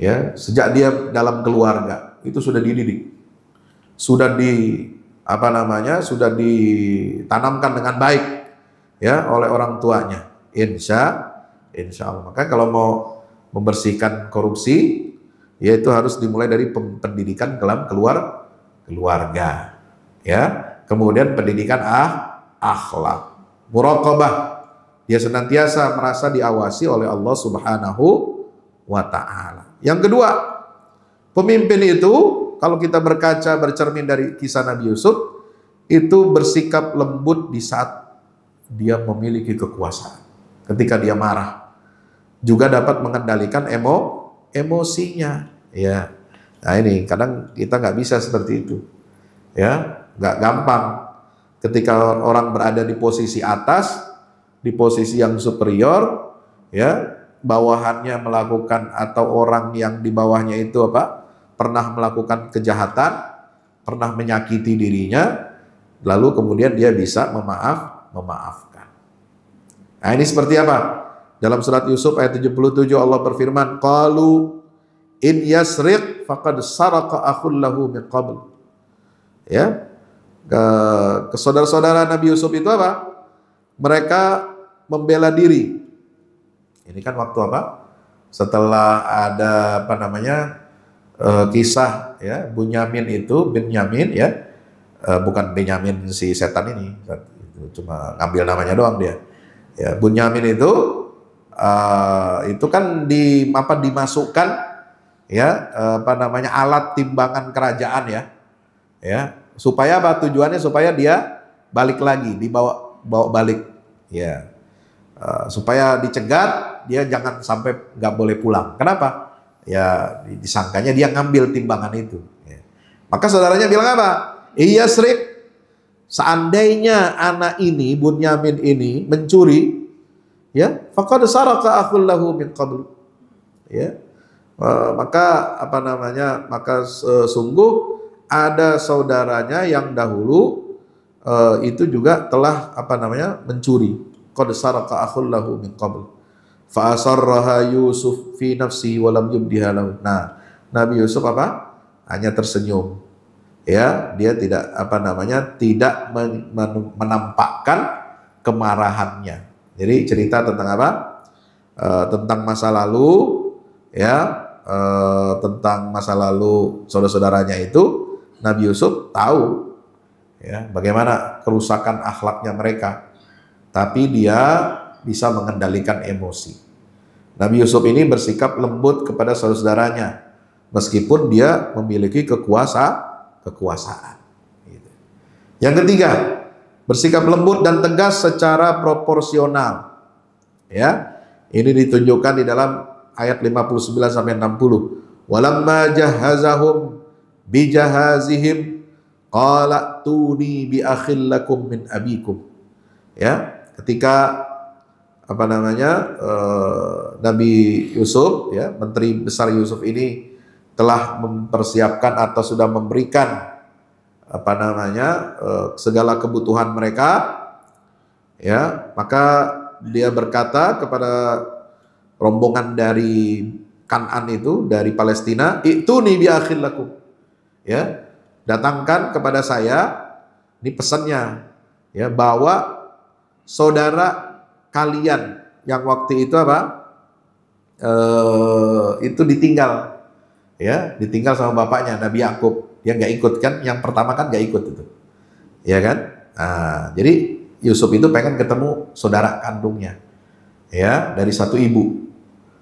Ya, sejak dia dalam keluarga itu sudah dididik, sudah sudah ditanamkan dengan baik ya oleh orang tuanya. Insya Allah. Maka kalau mau membersihkan korupsi, yaitu harus dimulai dari pendidikan dalam keluarga, ya. Kemudian pendidikan akhlak, muraqabah. Dia senantiasa merasa diawasi oleh Allah Subhanahu wa Ta'ala. Yang kedua, pemimpin itu kalau kita bercermin dari kisah Nabi Yusuf, itu bersikap lembut di saat dia memiliki kekuasaan. Ketika dia marah, juga dapat mengendalikan emosinya, ya. Nah, ini kadang kita nggak bisa seperti itu, ya, nggak gampang. Ketika orang berada di posisi atas, di posisi yang superior, ya, bawahannya melakukan atau orang yang di bawahnya itu pernah melakukan kejahatan, pernah menyakiti dirinya, lalu kemudian dia bisa memaafkan. Nah, ini seperti apa? Dalam surat Yusuf ayat 77 Allah berfirman, qalu in yasriq faqad saraka akhul lahu min qabl. Ya. Ke saudara-saudara Nabi Yusuf itu apa? Mereka membela diri. Ini kan waktu setelah ada kisah ya Binyamin ya. Bukan Benyamin si setan ini. Cuma ngambil namanya doang dia. Ya, Binyamin itu kan dimasukkan ya alat timbangan kerajaan ya supaya tujuannya supaya dia balik lagi, bawa balik ya, supaya dicegat dia jangan sampai nggak boleh pulang. Kenapa? Ya disangkanya dia ngambil timbangan itu ya. Maka saudaranya bilang apa? Iya Srik, seandainya anak ini Binyamin ini mencuri, ya, faqad saraka akhul lahu min qabl. Ya. Maka sungguh ada saudaranya yang dahulu itu juga telah mencuri. Qad saraka akhul lahu min qabl. Fa asarraha Yusuf fi nafsihi wa lam yubdiha lahu. Nah, Nabi Yusuf hanya tersenyum. Ya, dia tidak tidak menampakkan kemarahannya. Jadi cerita tentang tentang masa lalu, ya, tentang masa lalu saudara-saudaranya itu. Nabi Yusuf tahu, ya, bagaimana kerusakan akhlaknya mereka, tapi dia bisa mengendalikan emosi. Nabi Yusuf ini bersikap lembut kepada saudara-saudaranya, meskipun dia memiliki kekuasaan. Yang ketiga, bersikap lembut dan tegas secara proporsional. Ya, ini ditunjukkan di dalam ayat 59 sampai 60. Walamma jahazahum bijahazihim qala tuni bi akhil lakum min abikum. Ya, ketika Nabi Yusuf, ya, menteri besar Yusuf ini telah mempersiapkan atau sudah memberikan segala kebutuhan mereka, ya, maka dia berkata kepada rombongan dari Kan'an itu, dari Palestina, ituni bi akhil lakum, ya, datangkan kepada saya, ini pesannya, ya, bawa saudara kalian yang waktu itu itu ditinggal, ya, ditinggal sama bapaknya Nabi Yakub. Dia nggak ikut kan, yang pertama kan nggak ikut itu, ya kan? Nah, jadi Yusuf itu pengen ketemu saudara kandungnya, ya, dari satu ibu.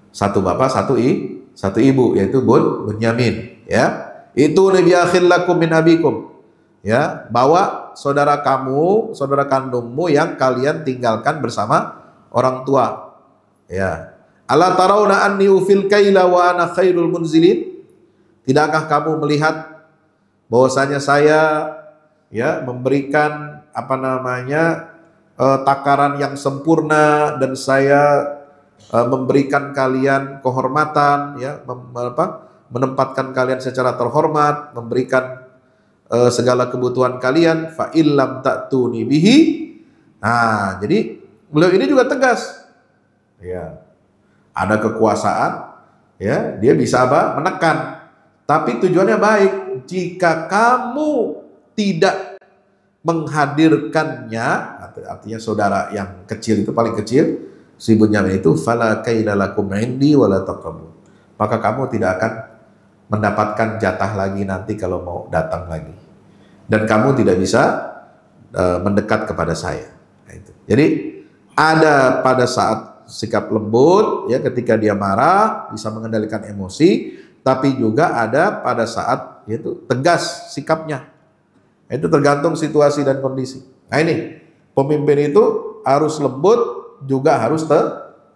satu bapak, satu ibu, yaitu Bunyamin, ya. Itu nabi akhillakum min abikum, ya, bawa saudara kamu, saudara kandungmu yang kalian tinggalkan bersama orang tua, ya. Ala tarawna anni ufil kaila wa ana khairul munzilin? Tidakkah kamu melihat bahwasanya saya, ya, memberikan apa namanya takaran yang sempurna, dan saya memberikan kalian kehormatan, ya, menempatkan kalian secara terhormat, memberikan segala kebutuhan kalian. Fa illam ta'tuni bihi. Nah, jadi beliau ini juga tegas, ya, ada kekuasaan, ya, dia bisa apa? Menekan, tapi tujuannya baik. Jika kamu tidak menghadirkannya, artinya saudara yang kecil itu, paling kecil, si Bunyamin itu, fala kaila lakum indi wala taqrabu, maka kamu tidak akan mendapatkan jatah lagi nanti kalau mau datang lagi, dan kamu tidak bisa mendekat kepada saya. Nah, itu. Jadi ada pada saat sikap lembut, ya, ketika dia marah bisa mengendalikan emosi, tapi juga ada pada saat yaitu tegas sikapnya. Itu tergantung situasi dan kondisi. Nah, ini pemimpin itu harus lembut, juga harus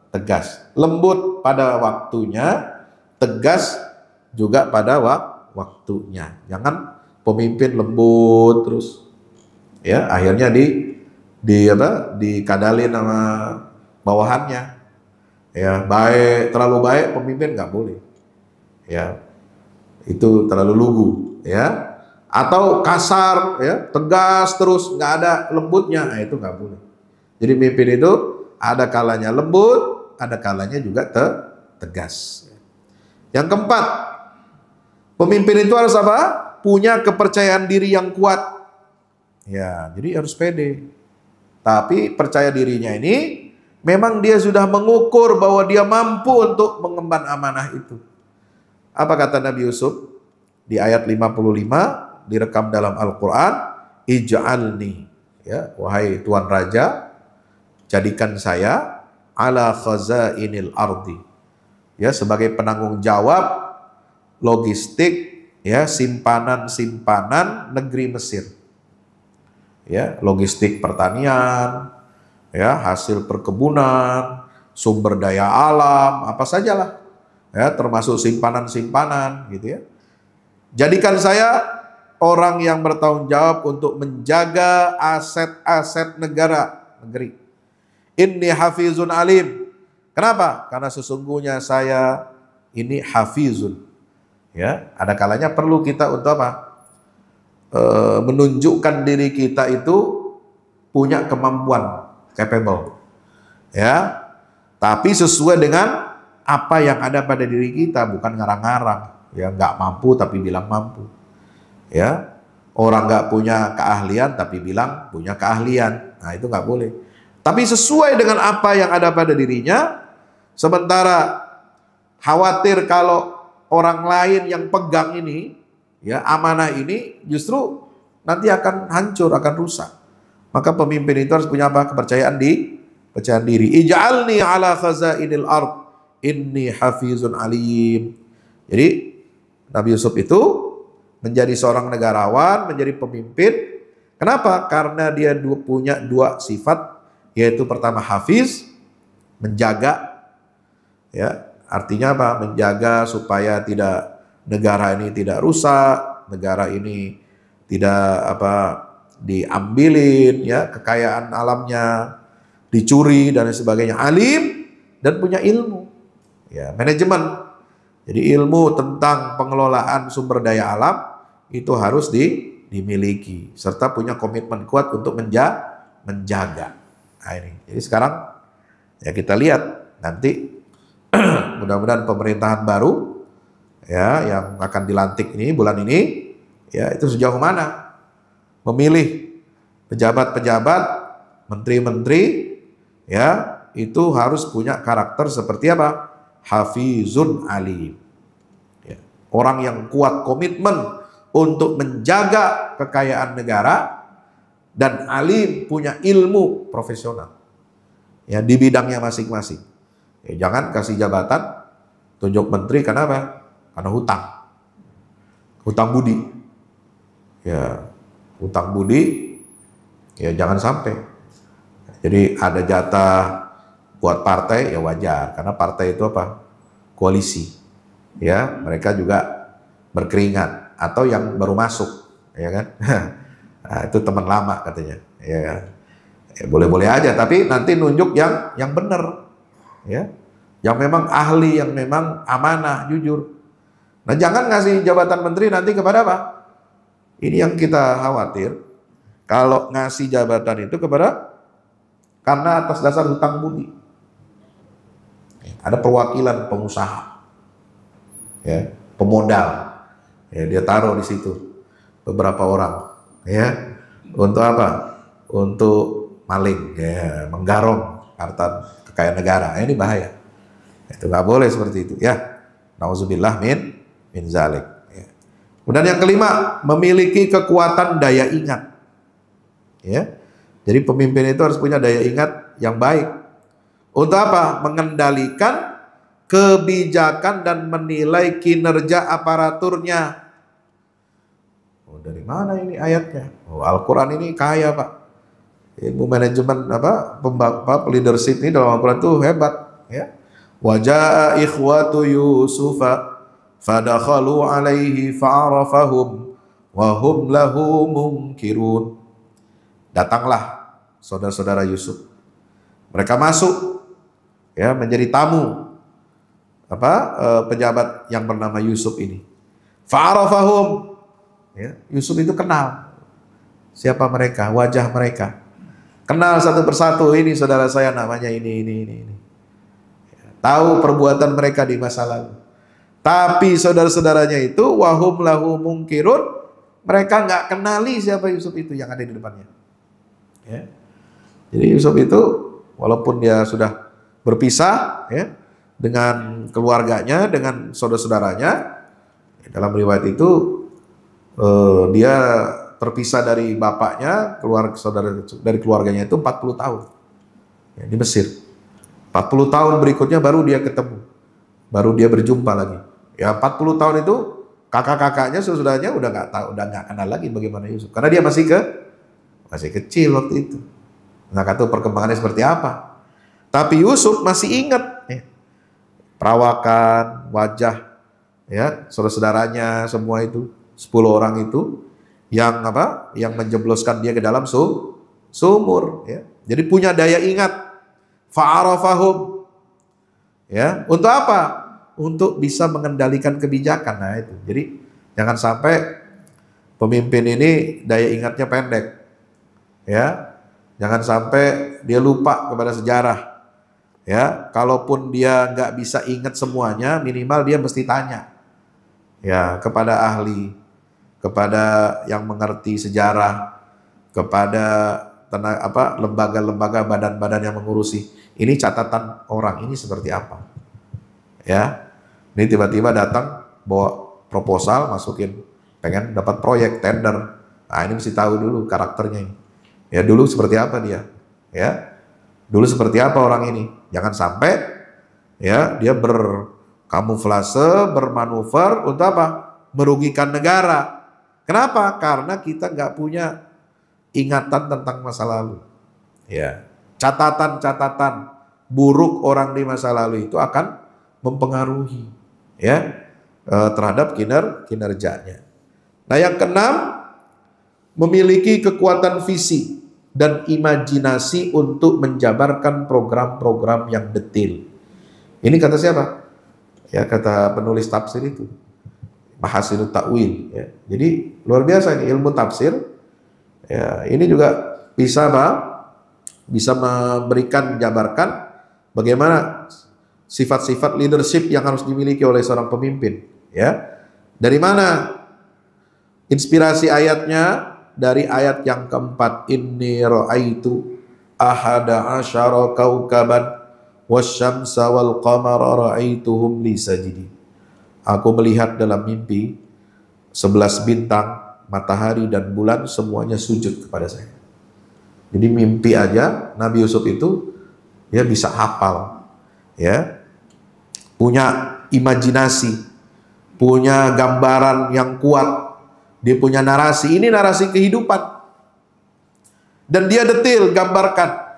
tegas. Lembut pada waktunya, tegas juga pada waktunya. Jangan pemimpin lembut terus, ya, akhirnya dikadalin sama bawahannya, ya. Terlalu baik pemimpin nggak boleh, ya, itu terlalu lugu, ya. Atau kasar, ya, tegas terus, nggak ada lembutnya, nah, itu nggak boleh. Jadi pemimpin itu ada kalanya lembut, ada kalanya juga tegas. Yang keempat, pemimpin itu harus apa? Punya kepercayaan diri yang kuat. Ya, jadi harus pede. Tapi percaya dirinya ini memang dia sudah mengukur bahwa dia mampu untuk mengemban amanah itu. Apa kata Nabi Yusuf di ayat 55? Direkam dalam Al-Quran, ij'alni, ya, wahai Tuan Raja, jadikan saya ala khazainil ardi, ya, sebagai penanggung jawab logistik, ya, simpanan negeri Mesir, ya, logistik pertanian, ya, hasil perkebunan, sumber daya alam, apa sajalah, ya, termasuk simpanan gitu, ya. Jadikan saya orang yang bertanggung jawab untuk menjaga aset-aset negeri. Inni hafizun alim. Kenapa? Karena sesungguhnya saya ini hafizun. Ya, ada kalanya perlu kita untuk apa? Menunjukkan diri kita itu punya kemampuan, capable. Ya, tapi sesuai dengan apa yang ada pada diri kita, bukan ngarang-ngarang. Ya, nggak mampu tapi bilang mampu. Ya, orang nggak punya keahlian tapi bilang punya keahlian. Nah, itu nggak boleh. Tapi sesuai dengan apa yang ada pada dirinya. Sementara khawatir kalau orang lain yang pegang ini, ya, amanah ini, justru nanti akan hancur, akan rusak. Maka pemimpin itu harus punya apa? Kepercayaan diri. Ij'alni ala khazainil ard, inni hafizun alim. Jadi Nabi Yusuf itu menjadi seorang negarawan, menjadi pemimpin. Kenapa? Karena dia punya dua sifat, yaitu pertama hafiz, menjaga, ya, artinya apa? Menjaga supaya negara ini tidak rusak, negara ini tidak diambilin, ya, kekayaan alamnya dicuri dan sebagainya. Alim dan punya ilmu, ya, manajemen. Jadi ilmu tentang pengelolaan sumber daya alam itu harus dimiliki, serta punya komitmen kuat untuk menjaga. Nah, ini. Jadi sekarang, ya, kita lihat nanti mudah-mudahan pemerintahan baru, ya, yang akan dilantik ini bulan ini, ya, itu sejauh mana memilih pejabat-pejabat, menteri-menteri, ya, itu harus punya karakter seperti apa? Hafizun alim, ya, orang yang kuat komitmen untuk menjaga kekayaan negara, dan alim punya ilmu profesional, ya, di bidangnya masing-masing. Ya, jangan kasih jabatan tunjuk menteri karena apa? Karena hutang budi. Ya, hutang budi, ya jangan sampai. Jadi ada jatah buat partai, ya wajar, karena partai itu apa? Koalisi. Ya, mereka juga berkeringat, atau yang baru masuk, ya kan? Nah, itu teman lama katanya. Ya, boleh-boleh aja, tapi nanti nunjuk yang benar, ya, yang memang ahli, yang memang amanah, jujur. Nah, jangan ngasih jabatan menteri nanti kepada apa? Ini yang kita khawatir, kalau ngasih jabatan itu karena atas dasar hutang budi. Ada perwakilan pengusaha, ya, pemodal, ya, dia taruh di situ beberapa orang, ya, untuk apa? Untuk maling, ya, menggarong harta kekayaan negara. Ini bahaya. Itu nggak boleh seperti itu, ya. Nauzubillah min zalik. Kemudian yang kelima, memiliki kekuatan daya ingat. Ya. Jadi pemimpin itu harus punya daya ingat yang baik. Untuk apa? Mengendalikan kebijakan dan menilai kinerja aparaturnya. Oh, dari mana ini ayatnya? Oh, Al-Quran ini kaya, Pak. Ilmu manajemen leadership ini dalam Al-Quran itu hebat. Ya. Wajah ikhwatu Yusufa fadakhalu alaihi fa'arafahum wa hum lahu munkirun. Datanglah saudara-saudara Yusuf. Mereka masuk, ya, menjadi tamu pejabat yang bernama Yusuf ini. Fa'arafahum. Ya, Yusuf itu kenal siapa mereka, wajah mereka. Kenal satu persatu, ini saudara saya namanya ini. Tahu perbuatan mereka di masa lalu. Tapi saudara-saudaranya itu wahum lahu munkirun, mereka nggak kenali siapa Yusuf itu yang ada di depannya. Ya. Jadi Yusuf itu walaupun dia sudah berpisah, ya, dengan keluarganya, dengan saudara-saudaranya, dalam riwayat itu dia terpisah dari bapaknya, dari keluarganya itu 40 tahun, ya, di Mesir. 40 tahun berikutnya baru dia ketemu, baru dia berjumpa lagi. Ya, 40 tahun itu kakak-kakaknya, saudaranya udah nggak kenal lagi bagaimana Yusuf, karena dia masih kecil waktu itu. Nggak tahu perkembangannya seperti apa. Tapi Yusuf masih ingat, ya, perawakan, wajah, ya, saudara-saudaranya semua itu 10 orang itu yang menjebloskan dia ke dalam sumur, ya. Jadi punya daya ingat. Fa'arafahum. Ya, untuk apa? Untuk bisa mengendalikan kebijakan. Nah, itu. Jadi jangan sampai pemimpin ini daya ingatnya pendek. Ya. Jangan sampai dia lupa kepada sejarah. Ya, kalaupun dia nggak bisa ingat semuanya, minimal dia mesti tanya. Ya, kepada ahli, kepada yang mengerti sejarah, kepada lembaga-lembaga, badan-badan yang mengurusi. Ini catatan orang ini seperti apa? Ya, ini tiba-tiba datang bawa proposal, masukin, pengen dapat proyek tender. Nah, ini mesti tahu dulu karakternya. Ya, dulu seperti apa dia? Ya, dulu seperti apa orang ini? Jangan sampai, ya, dia berkamuflase, bermanuver untuk apa? Merugikan negara. Kenapa? Karena kita nggak punya ingatan tentang masa lalu. Ya, catatan-catatan buruk orang di masa lalu itu akan mempengaruhi, ya, terhadap kinerjanya. Nah, yang keenam, memiliki kekuatan visi dan imajinasi untuk menjabarkan program-program yang detail. Ini kata siapa? Ya, kata penulis tafsir itu, Mahasinut Ta'wil. Ya. Jadi luar biasa ini ilmu tafsir. Ya, ini juga bisa memberikan, jabarkan bagaimana sifat-sifat leadership yang harus dimiliki oleh seorang pemimpin. Ya, dari mana inspirasi ayatnya? Dari ayat yang keempat, inni ra'aitu ahada asyara kaukaban wasyamsa wal qamara ra'aituhum li sajidin. Aku melihat dalam mimpi 11 bintang, matahari dan bulan semuanya sujud kepada saya. Jadi mimpi aja Nabi Yusuf itu ya bisa hafal, ya, punya imajinasi, punya gambaran yang kuat, dia punya narasi. Ini narasi kehidupan. Dan dia detil gambarkan.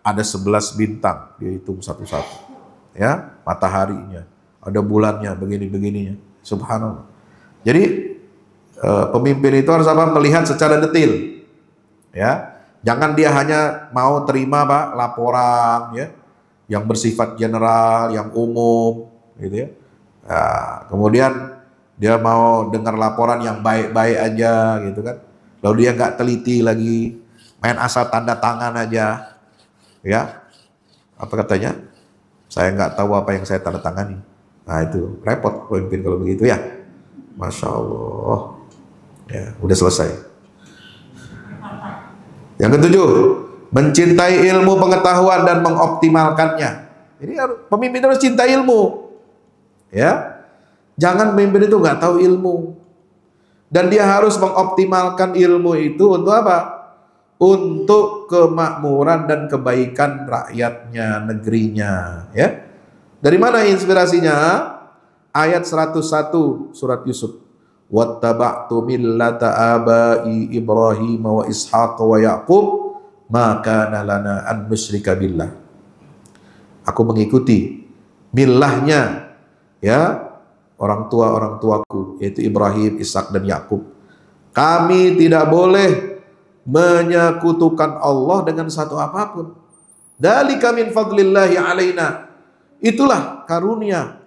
Ada 11 bintang, dia hitung satu-satu. Ya, mataharinya, ada bulannya, begini-begininya. Subhanallah. Jadi pemimpin itu harus apa? Melihat secara detil. Ya, jangan dia hanya mau terima Pak laporan ya, yang bersifat general, yang umum, gitu ya. Nah, kemudian dia mau dengar laporan yang baik-baik aja, gitu kan. Lalu dia nggak teliti lagi, main asal tanda tangan aja, ya. Apa katanya? Saya nggak tahu apa yang saya tanda tangani. Nah itu repot pemimpin kalau begitu ya. Masya Allah. Ya, udah selesai. Yang ketujuh, mencintai ilmu pengetahuan dan mengoptimalkannya. Jadi pemimpin harus cinta ilmu. Ya, jangan pemimpin itu nggak tahu ilmu. Dan dia harus mengoptimalkan ilmu itu untuk apa? Untuk kemakmuran dan kebaikan rakyatnya, negerinya. Ya, dari mana inspirasinya? Ayat 101 surat Yusuf. Wattaba'tu millata abai Ibrahim wa Ishaq wa Yaqub ma kana lana an nusyrika billah. Aku mengikuti millahnya ya orang tuaku yaitu Ibrahim, Ishak dan Yakub. Kami tidak boleh menyekutukan Allah dengan satu apapun. Dzalika min fadlillahi alaina. Itulah karunia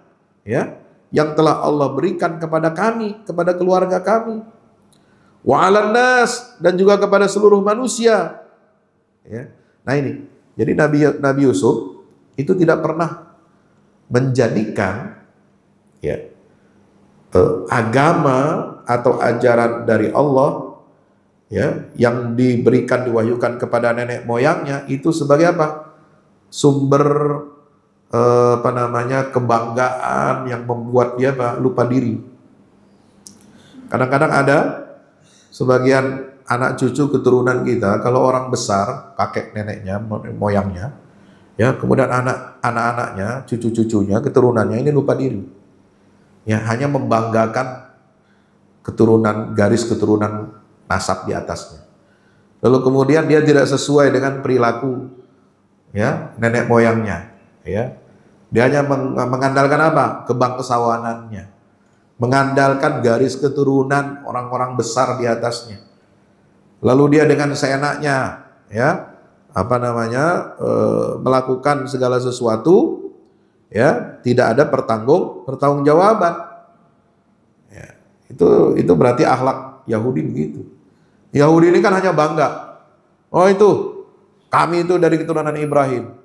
ya yang telah Allah berikan kepada kami, kepada keluarga kami. Wa 'alan nas, dan juga kepada seluruh manusia. Ya. Nah ini, jadi Nabi Yusuf itu tidak pernah menjadikan ya agama atau ajaran dari Allah ya yang diberikan diwahyukan kepada nenek moyangnya itu sebagai apa? Sumber kebanggaan yang membuat dia lupa diri. Kadang-kadang ada sebagian anak cucu keturunan kita, kalau orang besar, kakek neneknya, moyangnya, ya, kemudian anak-anaknya, cucu-cucunya, keturunannya ini lupa diri. Ya, hanya membanggakan keturunan, garis keturunan nasab di atasnya. Lalu kemudian dia tidak sesuai dengan perilaku ya nenek moyangnya. Ya, dia hanya mengandalkan apa? Kebangsawanannya, mengandalkan garis keturunan orang-orang besar di atasnya. Lalu dia dengan seenaknya, ya, melakukan segala sesuatu, ya, tidak ada pertanggungjawaban. Ya, itu berarti akhlak Yahudi begitu. Yahudi ini kan hanya bangga. Oh itu, kami itu dari keturunan Ibrahim,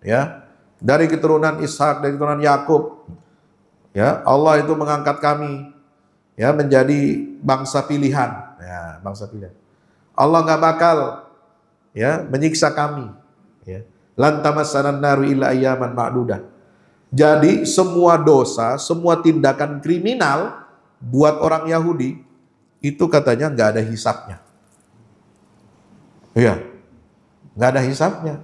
ya. Dari keturunan Ishak, dari keturunan Yakub, ya Allah itu mengangkat kami, ya menjadi bangsa pilihan, ya bangsa pilihan. Allah nggak bakal, ya menyiksa kami, ya. Lan tamassanan naru illa ayyaman ma'dudah. Jadi semua dosa, semua tindakan kriminal buat orang Yahudi itu katanya nggak ada hisapnya, ya nggak ada hisapnya.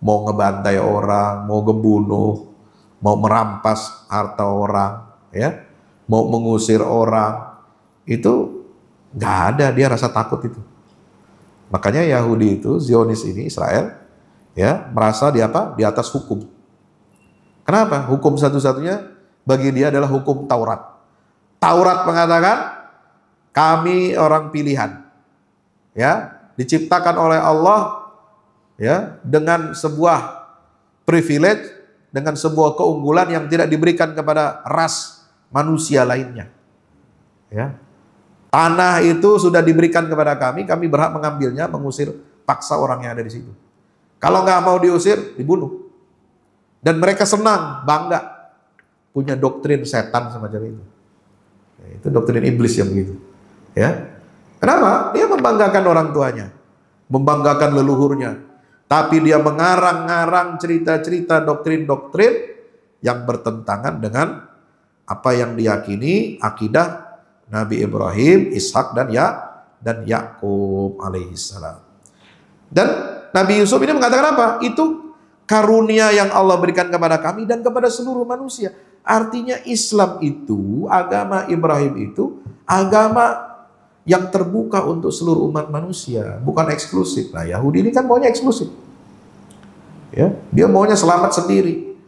Mau ngebantai orang, mau ngebunuh, mau merampas harta orang, ya, mau mengusir orang, itu nggak ada, dia rasa takut itu. Makanya Yahudi itu, Zionis ini, Israel, ya, merasa di atas hukum. Kenapa? Hukum satu-satunya bagi dia adalah hukum Taurat. Taurat mengatakan kami orang pilihan, ya, diciptakan oleh Allah. Ya, dengan sebuah privilege, dengan sebuah keunggulan yang tidak diberikan kepada ras manusia lainnya. Ya, tanah itu sudah diberikan kepada kami berhak mengambilnya, mengusir paksa orang yang ada di situ. Kalau nggak mau diusir, dibunuh. Dan mereka senang, bangga, punya doktrin setan semacam itu. Ya, itu doktrin iblis yang begitu. Ya, kenapa? Dia membanggakan orang tuanya, membanggakan leluhurnya. Tapi dia mengarang-arang cerita-cerita, doktrin-doktrin yang bertentangan dengan apa yang diyakini akidah Nabi Ibrahim, Ishak dan Yakub alaihissalam. Dan Nabi Yusuf ini mengatakan apa? Itu karunia yang Allah berikan kepada kami dan kepada seluruh manusia. Artinya Islam itu, agama Ibrahim itu, agama yang terbuka untuk seluruh umat manusia, bukan eksklusif. Nah, Yahudi ini kan maunya eksklusif. Ya, dia maunya selamat sendiri.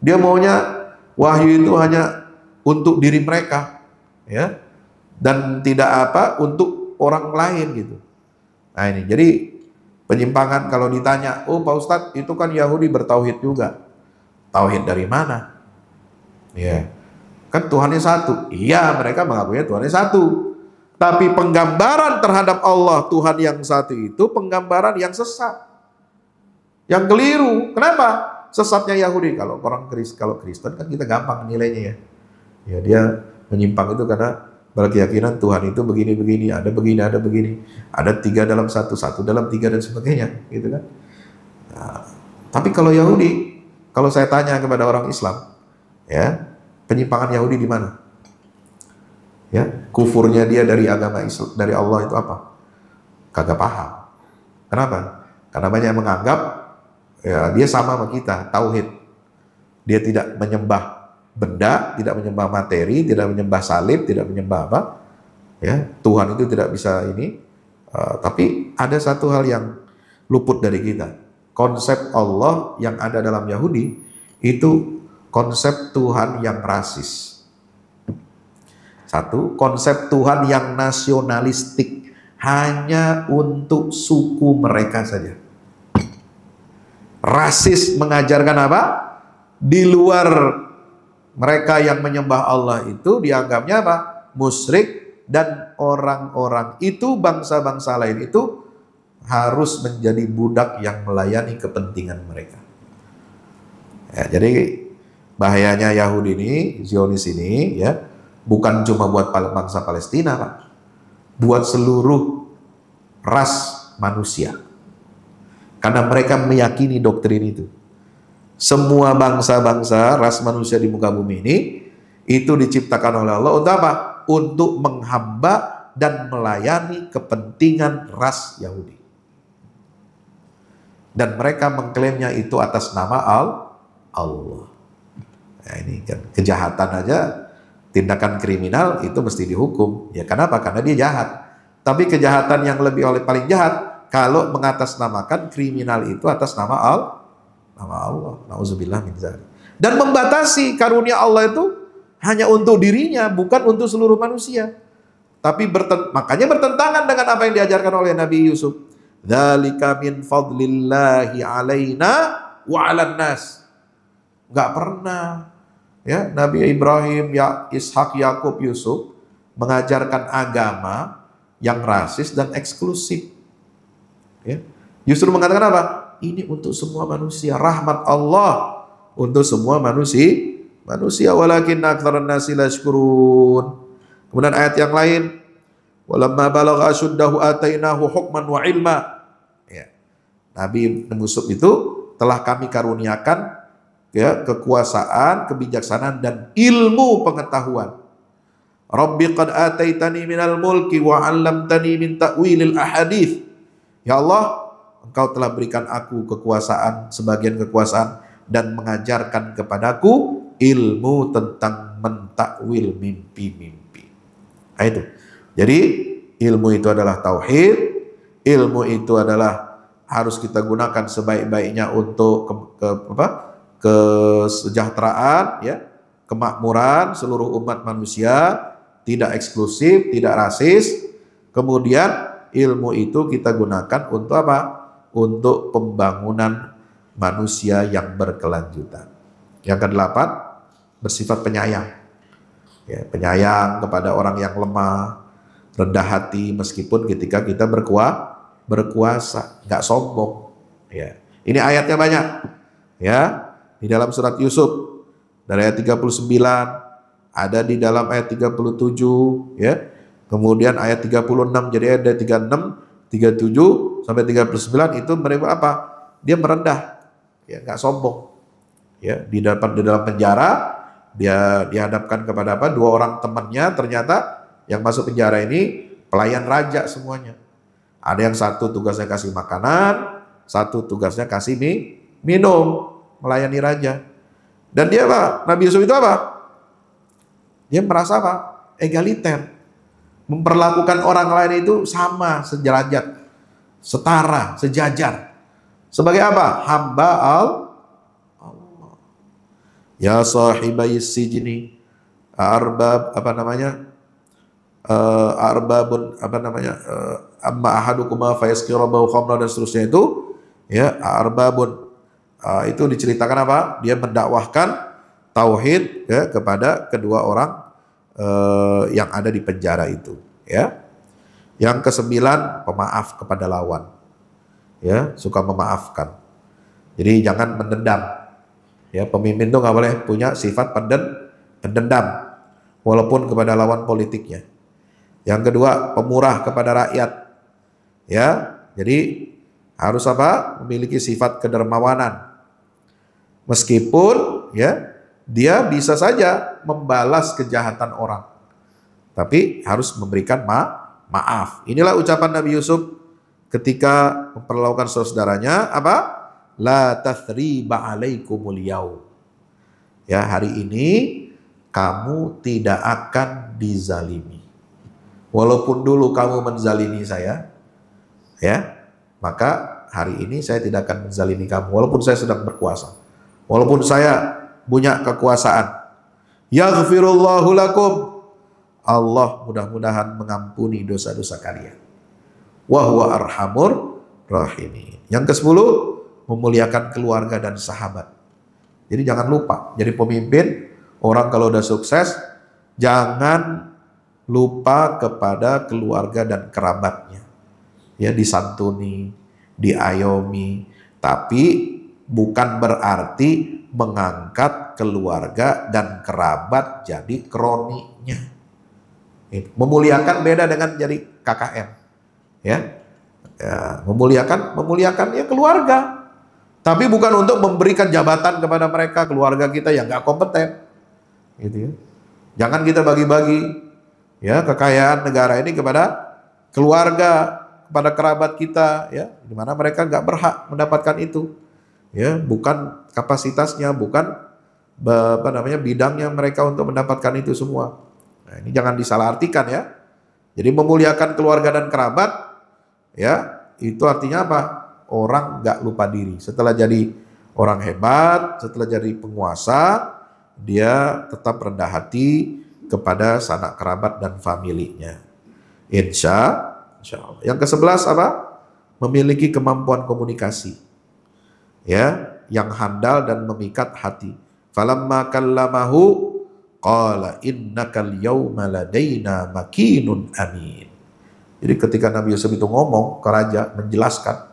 Dia maunya wahyu itu hanya untuk diri mereka, ya. Dan tidak untuk orang lain gitu. Nah, ini jadi penyimpangan kalau ditanya, "Oh, Pak Ustadz, itu kan Yahudi bertauhid juga." Tauhid dari mana? Ya, kan Tuhannya satu. Iya, mereka mengakuinya Tuhannya satu. Tapi penggambaran terhadap Allah Tuhan yang satu itu penggambaran yang sesat, yang keliru. Kenapa? Sesatnya Yahudi. Kalau Kristen kan kita gampang menilainya ya. Ya, dia menyimpang itu karena berkeyakinan Tuhan itu begini-begini, ada begini, ada begini, ada 3 dalam 1, 1 dalam 3 dan sebagainya, gitu kan. Nah, tapi kalau Yahudi, kalau saya tanya kepada orang Islam, ya, penyimpangan Yahudi di mana? Ya, kufurnya dia dari agama Islam, dari Allah itu apa? Kagak paham. Kenapa? Karena banyak yang menganggap ya dia sama kita, tauhid. Dia tidak menyembah benda, tidak menyembah materi, tidak menyembah salib, tidak menyembah apa. Ya, Tuhan itu tidak bisa ini. Tapi ada satu hal yang luput dari kita. Konsep Allah yang ada dalam Yahudi itu konsep Tuhan yang rasis. Satu, konsep Tuhan yang nasionalistik, hanya untuk suku mereka saja. Rasis mengajarkan apa? Di luar mereka yang menyembah Allah itu dianggapnya apa? Musyrik, dan orang-orang itu, bangsa-bangsa lain itu harus menjadi budak yang melayani kepentingan mereka. Ya, jadi bahayanya Yahudi ini, Zionis ini, ya, bukan cuma buat bangsa Palestina, Pak. Buat seluruh ras manusia. Karena mereka meyakini doktrin itu. Semua bangsa-bangsa, ras manusia di muka bumi ini, itu diciptakan oleh Allah untuk apa? Untuk menghamba dan melayani kepentingan ras Yahudi. Dan mereka mengklaimnya itu atas nama Allah. Nah, ini kan kejahatan aja, tindakan kriminal itu mesti dihukum. Ya kenapa? Karena dia jahat. Tapi kejahatan yang paling jahat kalau mengatasnamakan kriminal itu atas nama Allah. Nauzubillah min dzalik. Dan membatasi karunia Allah itu hanya untuk dirinya, bukan untuk seluruh manusia. Tapi makanya bertentangan dengan apa yang diajarkan oleh Nabi Yusuf. Dzalika min fadlillahi alaina wa 'alan nas. Enggak pernah ya Nabi Ibrahim, Ishak, Yakub, Yusuf mengajarkan agama yang rasis dan eksklusif. Ya. Justru mengatakan apa? Ini untuk semua manusia, rahmat Allah untuk semua manusia, walakin aktsaran nasi la yashkurun. Kemudian ayat yang lain, walamma balagha asyuddahu atainahu hukman wa ilma. Ya. Nabi Yusuf itu telah kami karuniakan ya kekuasaan, kebijaksanaan dan ilmu pengetahuan. Rabbi qad ataitani minal mulki wa 'allamtani min ta'wilil ahadits. Ya Allah, Engkau telah berikan aku kekuasaan, sebagian kekuasaan, dan mengajarkan kepadaku ilmu tentang mentakwil mimpi-mimpi. Nah, itu. Jadi ilmu itu adalah tauhid, ilmu itu adalah harus kita gunakan sebaik-baiknya untuk kesejahteraan, ya, kemakmuran seluruh umat manusia, tidak eksklusif, tidak rasis. Kemudian ilmu itu kita gunakan untuk apa? Untuk pembangunan manusia yang berkelanjutan. Yang ke-8, bersifat penyayang. Ya, penyayang kepada orang yang lemah, rendah hati meskipun ketika kita berkuasa, nggak sombong. Ya, ini ayatnya banyak. Ya, di dalam surat Yusuf dari ayat 39, ada di dalam ayat 37, ya. Kemudian ayat 36, jadi ada 36, 37 sampai 39 itu mereka apa? Dia merendah, ya, nggak sombong. Ya, di dalam penjara dia dihadapkan kepada apa? 2 orang temannya, ternyata yang masuk penjara ini pelayan raja semuanya. Ada yang satu tugasnya kasih makanan, satu tugasnya kasih minum, melayani raja. Dan dia apa? Nabi Yusuf itu apa? dia merasa apa? Egaliter. Memperlakukan orang lain itu sama, sederajat, setara, sejajar. Sebagai apa? Hamba Allah. Ya sahibai sijni arbab arbabun amma ahadukuma fayasqi rabbahu khamra dan seterusnya itu ya arbabun. Itu diceritakan apa? Dia mendakwahkan tauhid ya kepada kedua orang yang ada di penjara itu ya. Yang kesembilan, pemaaf kepada lawan ya, suka memaafkan. Jadi jangan mendendam ya. Pemimpin itu nggak boleh punya sifat pendendam walaupun kepada lawan politiknya. Yang kedua, pemurah kepada rakyat ya. Jadi harus apa? Memiliki sifat kedermawanan. Meskipun ya dia bisa saja membalas kejahatan orang, tapi harus memberikan maaf. Inilah ucapan Nabi Yusuf ketika memperlakukan saudaranya apa? La tathriba alaikumul yaum. Ya, hari ini kamu tidak akan dizalimi. Walaupun dulu kamu menzalimi saya, ya, maka hari ini saya tidak akan menzalimi kamu. Walaupun saya sedang berkuasa, walaupun saya punya kekuasaan. Yaghfirullahu lakum. Allah mudah-mudahan mengampuni dosa-dosa kalian. Wa huwa arhamur rahimin. Yang ke-10, memuliakan keluarga dan sahabat. Jadi jangan lupa, jadi pemimpin, orang kalau udah sukses, jangan lupa kepada keluarga dan kerabatnya. Ya, disantuni, diayomi, tapi bukan berarti mengangkat keluarga dan kerabat jadi kroninya. Memuliakan beda dengan jadi KKM. Ya, memuliakan ya keluarga. Tapi bukan untuk memberikan jabatan kepada mereka, keluarga kita yang nggak kompeten. Gitu ya. Jangan kita bagi-bagi ya kekayaan negara ini kepada keluarga, kepada kerabat kita, ya, di mana mereka nggak berhak mendapatkan itu. Ya, bukan kapasitasnya, bukan bidangnya mereka untuk mendapatkan itu semua. Nah, ini jangan disalahartikan ya. Jadi memuliakan keluarga dan kerabat, ya, itu artinya apa? Orang nggak lupa diri. Setelah jadi orang hebat, setelah jadi penguasa, dia tetap rendah hati kepada sanak kerabat dan familinya. Insya Allah. Yang ke-11 apa? Memiliki kemampuan komunikasi. Ya, yang handal dan memikat hati. Falamma kallamahu qala innakal yawma ladaina makinun amin. Jadi ketika Nabi Yusuf itu ngomong ke raja, menjelaskan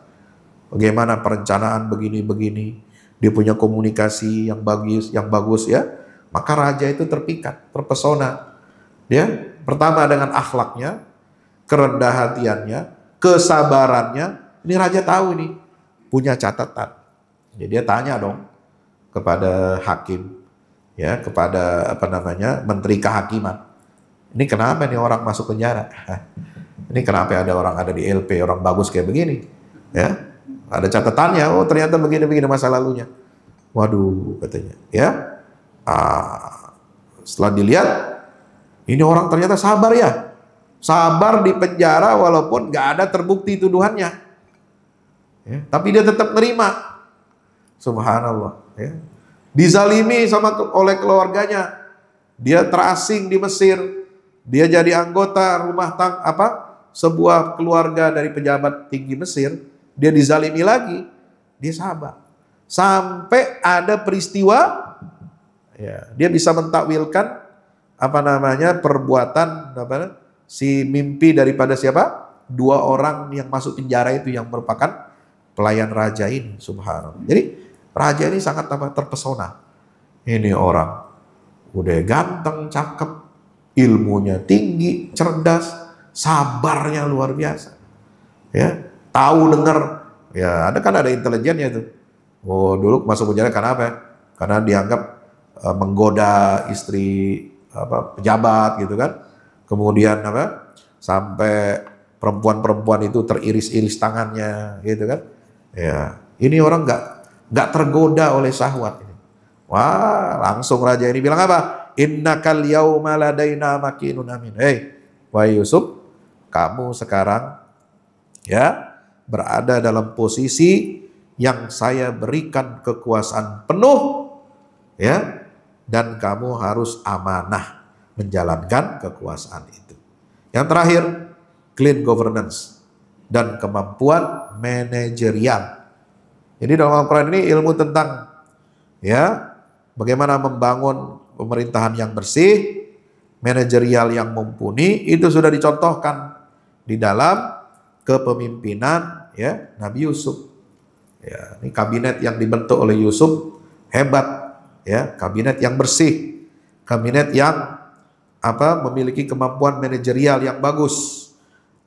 bagaimana perencanaan begini-begini, dia punya komunikasi yang bagus ya, maka raja itu terpikat, terpesona. Ya, pertama dengan akhlaknya, kerendah hatiannya, kesabarannya. Ini raja tahu ini, punya catatan. Jadi dia tanya dong kepada hakim, ya, kepada menteri kehakiman. Ini kenapa nih orang masuk penjara? Ini kenapa ada orang ada di LP, orang bagus kayak begini? Ya, ada catatannya. Oh, ternyata begini-begini masa lalunya. Waduh, katanya. Ya, setelah dilihat, ini orang ternyata sabar ya. Sabar di penjara walaupun nggak ada terbukti tuduhannya. Ya, tapi dia tetap nerima. Subhanallah. Ya. Dizalimi oleh keluarganya. Dia terasing di Mesir. Dia jadi anggota sebuah keluarga dari pejabat tinggi Mesir. Dia dizalimi lagi. Dia sabar. Sampai ada peristiwa, ya, dia bisa mentakwilkan perbuatan si mimpi daripada siapa? 2 orang yang masuk penjara itu yang merupakan pelayan raja ini. Subhanallah. Jadi raja ini sangat terpesona. Ini orang udah ganteng, cakep, ilmunya tinggi, cerdas, sabarnya luar biasa. Ya, tahu dengar. Ya, ada intelijennya itu. Oh, dulu masuk penjara karena apa? Karena dianggap menggoda istri pejabat gitu kan. Kemudian sampai perempuan-perempuan itu teriris-iris tangannya gitu kan. Ya, ini orang nggak tergoda oleh syahwat ini. Wah, langsung raja ini bilang apa? innakal yauma ladaina makinun amin. Hei, wahai Yusuf, kamu sekarang ya berada dalam posisi yang saya berikan kekuasaan penuh ya, dan kamu harus amanah menjalankan kekuasaan itu. Yang terakhir, clean governance dan kemampuan manajerial. Jadi dalam Al-Quran ini ilmu tentang ya bagaimana membangun pemerintahan yang bersih, manajerial yang mumpuni, itu sudah dicontohkan di dalam kepemimpinan ya Nabi Yusuf. Ya, ini kabinet yang dibentuk oleh Yusuf hebat ya, kabinet yang bersih, kabinet yang memiliki kemampuan manajerial yang bagus.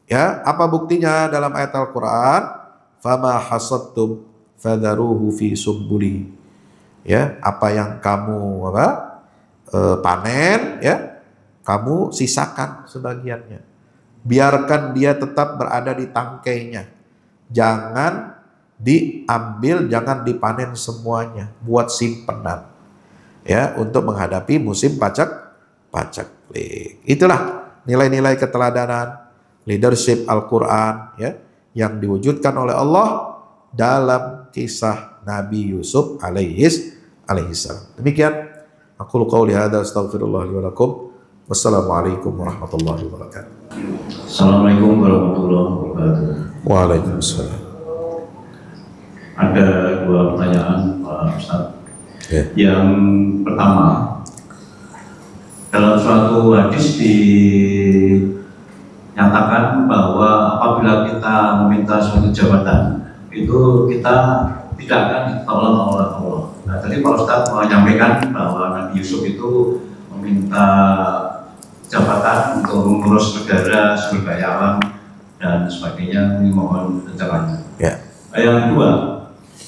Ya, apa buktinya dalam ayat Al-Quran? Fama hasadtum fadharuhu fi sumbuli. Ya, apa yang kamu panen ya, kamu sisakan sebagiannya. Biarkan dia tetap berada di tangkainya. Jangan diambil, jangan dipanen semuanya, buat simpenan. Ya, untuk menghadapi musim paceklik. Itulah nilai-nilai keteladanan leadership Al-Quran ya, yang diwujudkan oleh Allah dalam kisah Nabi Yusuf alaihissalam. Demikian aku qauli hadza astaghfirullah li wa lakum. Wassalamualaikum warahmatullahi wabarakatuh. Assalamualaikum warahmatullahi wabarakatuh. Waalaikumsalam. Ada dua pertanyaan Pak Ustaz. Yeah. Yang pertama, dalam suatu hadis dinyatakan bahwa apabila kita meminta suatu jabatan, itu kita tidak akan ditolong oleh Allah. Nah, tadi Pak Ustaz menyampaikan bahwa Nabi Yusuf itu meminta jabatan untuk mengurus negara, sumber daya alam dan sebagainya. Ini mohon pencerahannya. Yeah. Yang kedua,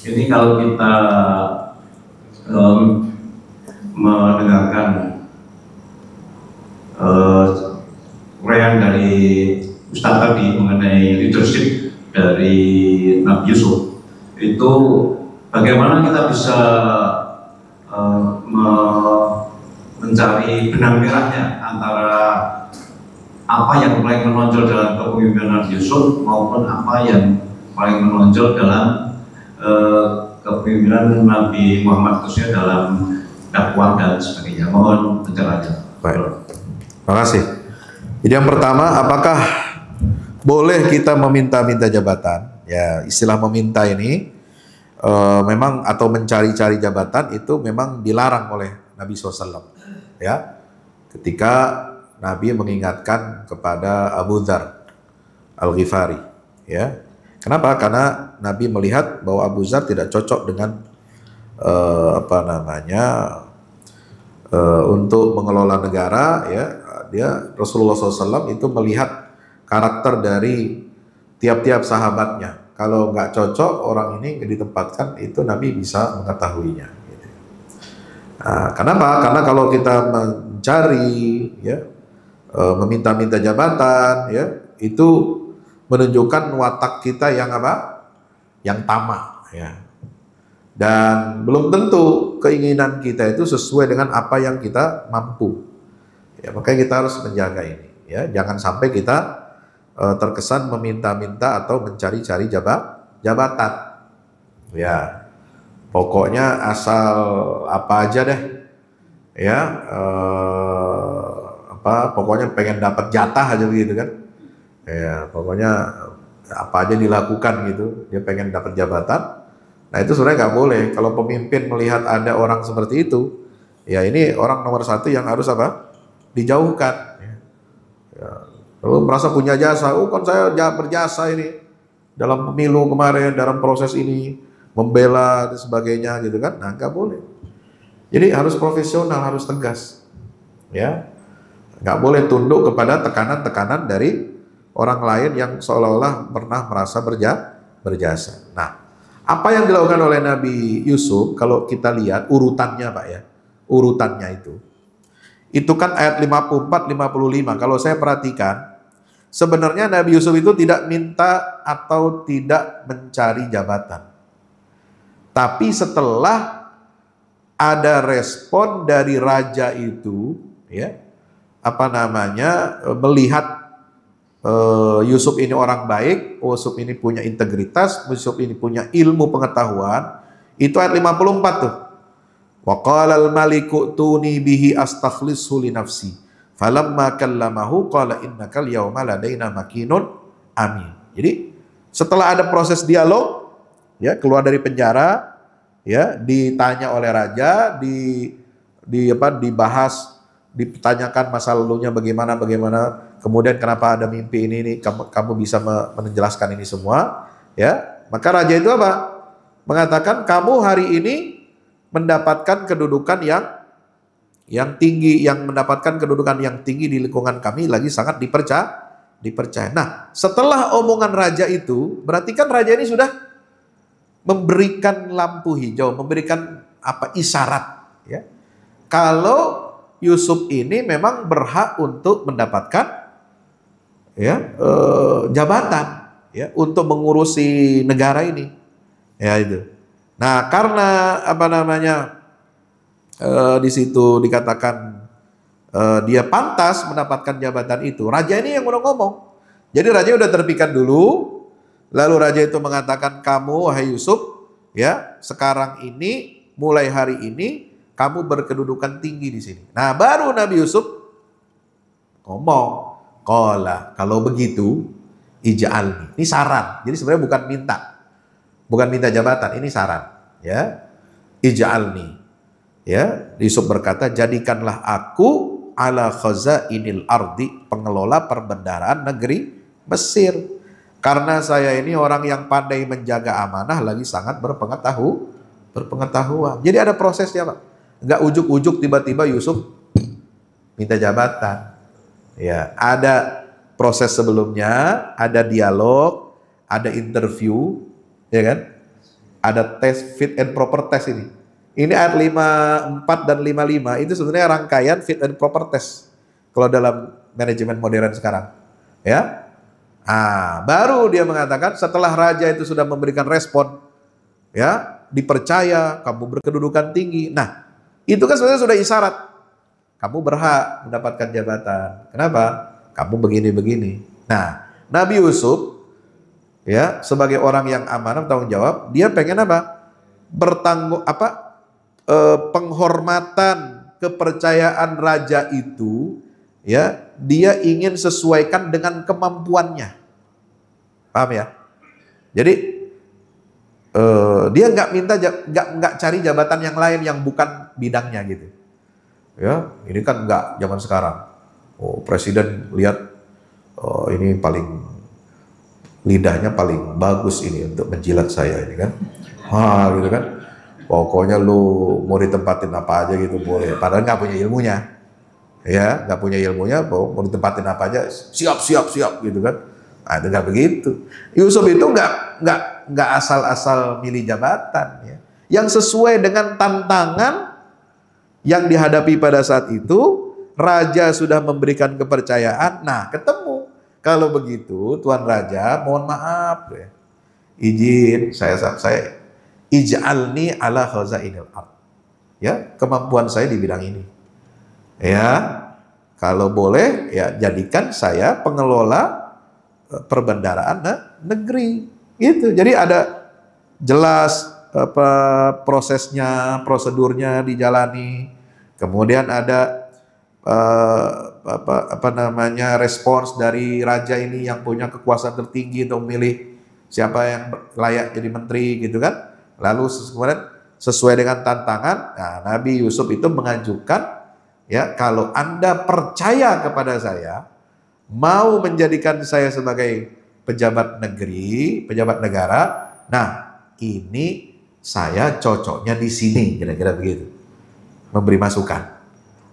ini kalau kita mendengarkan uraian dari Ustaz tadi mengenai leadership dari Nabi Yusuf, itu bagaimana kita bisa mencari benang merahnya antara apa yang paling menonjol dalam kepemimpinan Nabi Yusuf maupun apa yang paling menonjol dalam kepemimpinan Nabi Muhammad, khususnya dalam dakwah dan sebagainya. Mohon pencerahannya. Baik. Terima kasih. Jadi yang pertama, apakah boleh kita meminta-minta jabatan? Ya, istilah meminta ini memang atau mencari-cari jabatan itu memang dilarang oleh Nabi SAW. Ya, ketika Nabi mengingatkan kepada Abu Dzar Al-Ghifari, ya. Kenapa? Karena Nabi melihat bahwa Abu Dzar tidak cocok dengan untuk mengelola negara, ya. Rasulullah SAW itu melihat karakter dari tiap-tiap sahabatnya. Kalau nggak cocok orang ini ditempatkan, itu Nabi bisa mengetahuinya. Gitu. Nah, kenapa? Karena kalau kita mencari, ya, meminta-minta jabatan, ya, itu menunjukkan watak kita yang yang tamak, ya. Dan belum tentu keinginan kita itu sesuai dengan apa yang kita mampu. Ya, makanya kita harus menjaga ini, ya. Jangan sampai kita terkesan meminta-minta atau mencari-cari jabatan. Ya. Pokoknya asal apa aja deh. Ya, pokoknya pengen dapat jatah aja begitu kan. Ya, pokoknya apa aja dilakukan gitu, dia pengen dapat jabatan. Nah, itu sebenarnya nggak boleh. Kalau pemimpin melihat ada orang seperti itu, ya ini orang nomor satu yang harus dijauhkan. Ya. Lalu merasa punya jasa, kan saya berjasa ini dalam pemilu kemarin, dalam proses ini membela dan sebagainya gitu kan. Nah, nggak boleh. Jadi harus profesional, harus tegas, ya. Nggak boleh tunduk kepada tekanan-tekanan dari orang lain yang seolah-olah pernah merasa berjasa. Nah, apa yang dilakukan oleh Nabi Yusuf, kalau kita lihat urutannya Pak ya, urutannya itu kan ayat 54-55, kalau saya perhatikan, sebenarnya Nabi Yusuf itu tidak minta atau tidak mencari jabatan. Tapi setelah ada respon dari raja itu, ya, apa namanya, melihat Yusuf ini orang baik, Yusuf ini punya integritas, Yusuf ini punya ilmu pengetahuan. Itu ayat 54 tuh. Wa qala al-maliku tuni bihi astakhlishu li nafsi. Falamma kallamahu qala innakal yawma ladaina makinun amin. Jadi setelah ada proses dialog, ya, keluar dari penjara, ya, ditanya oleh raja, dibahas, ditanyakan masa lalunya bagaimana, kemudian kenapa ada mimpi ini kamu bisa menjelaskan ini semua, ya. Maka raja itu apa? Mengatakan kamu hari ini mendapatkan kedudukan yang tinggi, yang mendapatkan kedudukan yang tinggi di lingkungan kami, lagi sangat dipercaya. Nah, setelah omongan raja itu, berarti kan raja ini sudah memberikan lampu hijau, memberikan isyarat, ya. Kalau Yusuf ini memang berhak untuk mendapatkan, ya, jabatan, ya, untuk mengurusi negara ini, ya itu. Nah, karena di situ dikatakan dia pantas mendapatkan jabatan itu, raja ini yang udah ngomong. Jadi raja udah terpikat dulu, lalu raja itu mengatakan, kamu wahai Yusuf, ya, sekarang ini mulai hari ini kamu berkedudukan tinggi di sini. Nah, baru Nabi Yusuf ngomong, qala, kalau begitu ij'alni. Ini saran. Jadi sebenarnya bukan minta jabatan, ini saran, ya. Ij'alni. Ya, Yusuf berkata, jadikanlah aku ala khazainil ardi, pengelola perbendaharaan negeri Mesir. Karena saya ini orang yang pandai menjaga amanah, lagi sangat berpengetahuan. Jadi ada prosesnya, Pak. Enggak ujuk-ujuk tiba-tiba Yusuf minta jabatan. Ya, ada proses sebelumnya, ada dialog, ada interview, ya kan? Ada tes, fit and proper test ini. Ini ayat 54 dan 55 itu sebenarnya rangkaian fit and proper test kalau dalam manajemen modern sekarang, ya. Baru dia mengatakan setelah raja itu sudah memberikan respon, ya, dipercaya, kamu berkedudukan tinggi. Nah, itu kan sebenarnya sudah isyarat. Kamu berhak mendapatkan jabatan. Kenapa? Kamu begini-begini. Nah, Nabi Yusuf, ya, sebagai orang yang amanah, bertanggung jawab, dia pengen apa? Penghormatan, kepercayaan raja itu, ya, dia ingin sesuaikan dengan kemampuannya. Paham ya? Jadi dia nggak cari jabatan yang lain yang bukan bidangnya gitu. Ya, ini kan nggak zaman sekarang. Oh, presiden lihat, ini lidahnya paling bagus ini untuk menjilat saya ini kan. Gitu kan. Pokoknya lu mau ditempatin apa aja gitu boleh. Padahal nggak punya ilmunya. Ya, nggak punya ilmunya, mau ditempatin apa aja siap gitu kan. Itu nggak begitu. Yusuf itu nggak asal-asal milih jabatan, ya. Yang sesuai dengan tantangan yang dihadapi pada saat itu, raja sudah memberikan kepercayaan. Nah, ketemu. Kalau begitu, Tuan Raja, mohon maaf, ya. Izin saya ij'alni ala khazainil ard. Ya, kemampuan saya di bidang ini. Ya, kalau boleh, ya, jadikan saya pengelola perbendaharaan negeri. Gitu. Jadi ada jelas prosesnya, prosedurnya dijalani. Kemudian ada respons dari raja ini yang punya kekuasaan tertinggi untuk memilih siapa yang layak jadi menteri, gitu kan. Lalu kemudian sesuai dengan tantangan, nah, Nabi Yusuf itu mengajukan, ya, kalau Anda percaya kepada saya, mau menjadikan saya sebagai pejabat negeri, pejabat negara, nah, ini saya cocoknya di sini, kira-kira begitu. Memberi masukan,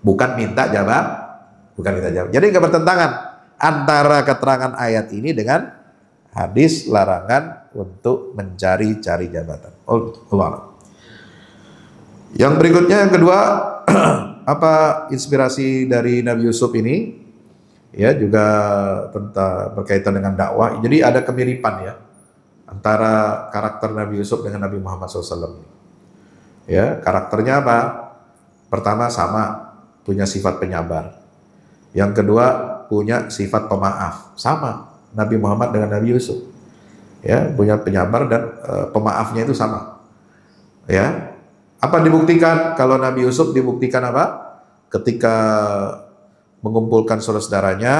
bukan minta jabatan. Jadi nggak bertentangan antara keterangan ayat ini dengan hadis larangan untuk mencari-cari jabatan. Allah. Yang berikutnya, yang kedua, apa inspirasi dari Nabi Yusuf ini? Ya, juga tentang berkaitan dengan dakwah. Jadi ada kemiripan, ya, antara karakter Nabi Yusuf dengan Nabi Muhammad SAW. Ya, karakternya apa? Pertama sama, punya sifat penyabar. Yang kedua punya sifat pemaaf, sama Nabi Muhammad dengan Nabi Yusuf. Ya, punya penyabar dan pemaafnya itu sama. Ya, apa dibuktikan? Kalau Nabi Yusuf dibuktikan apa? Ketika mengumpulkan saudara-saudaranya,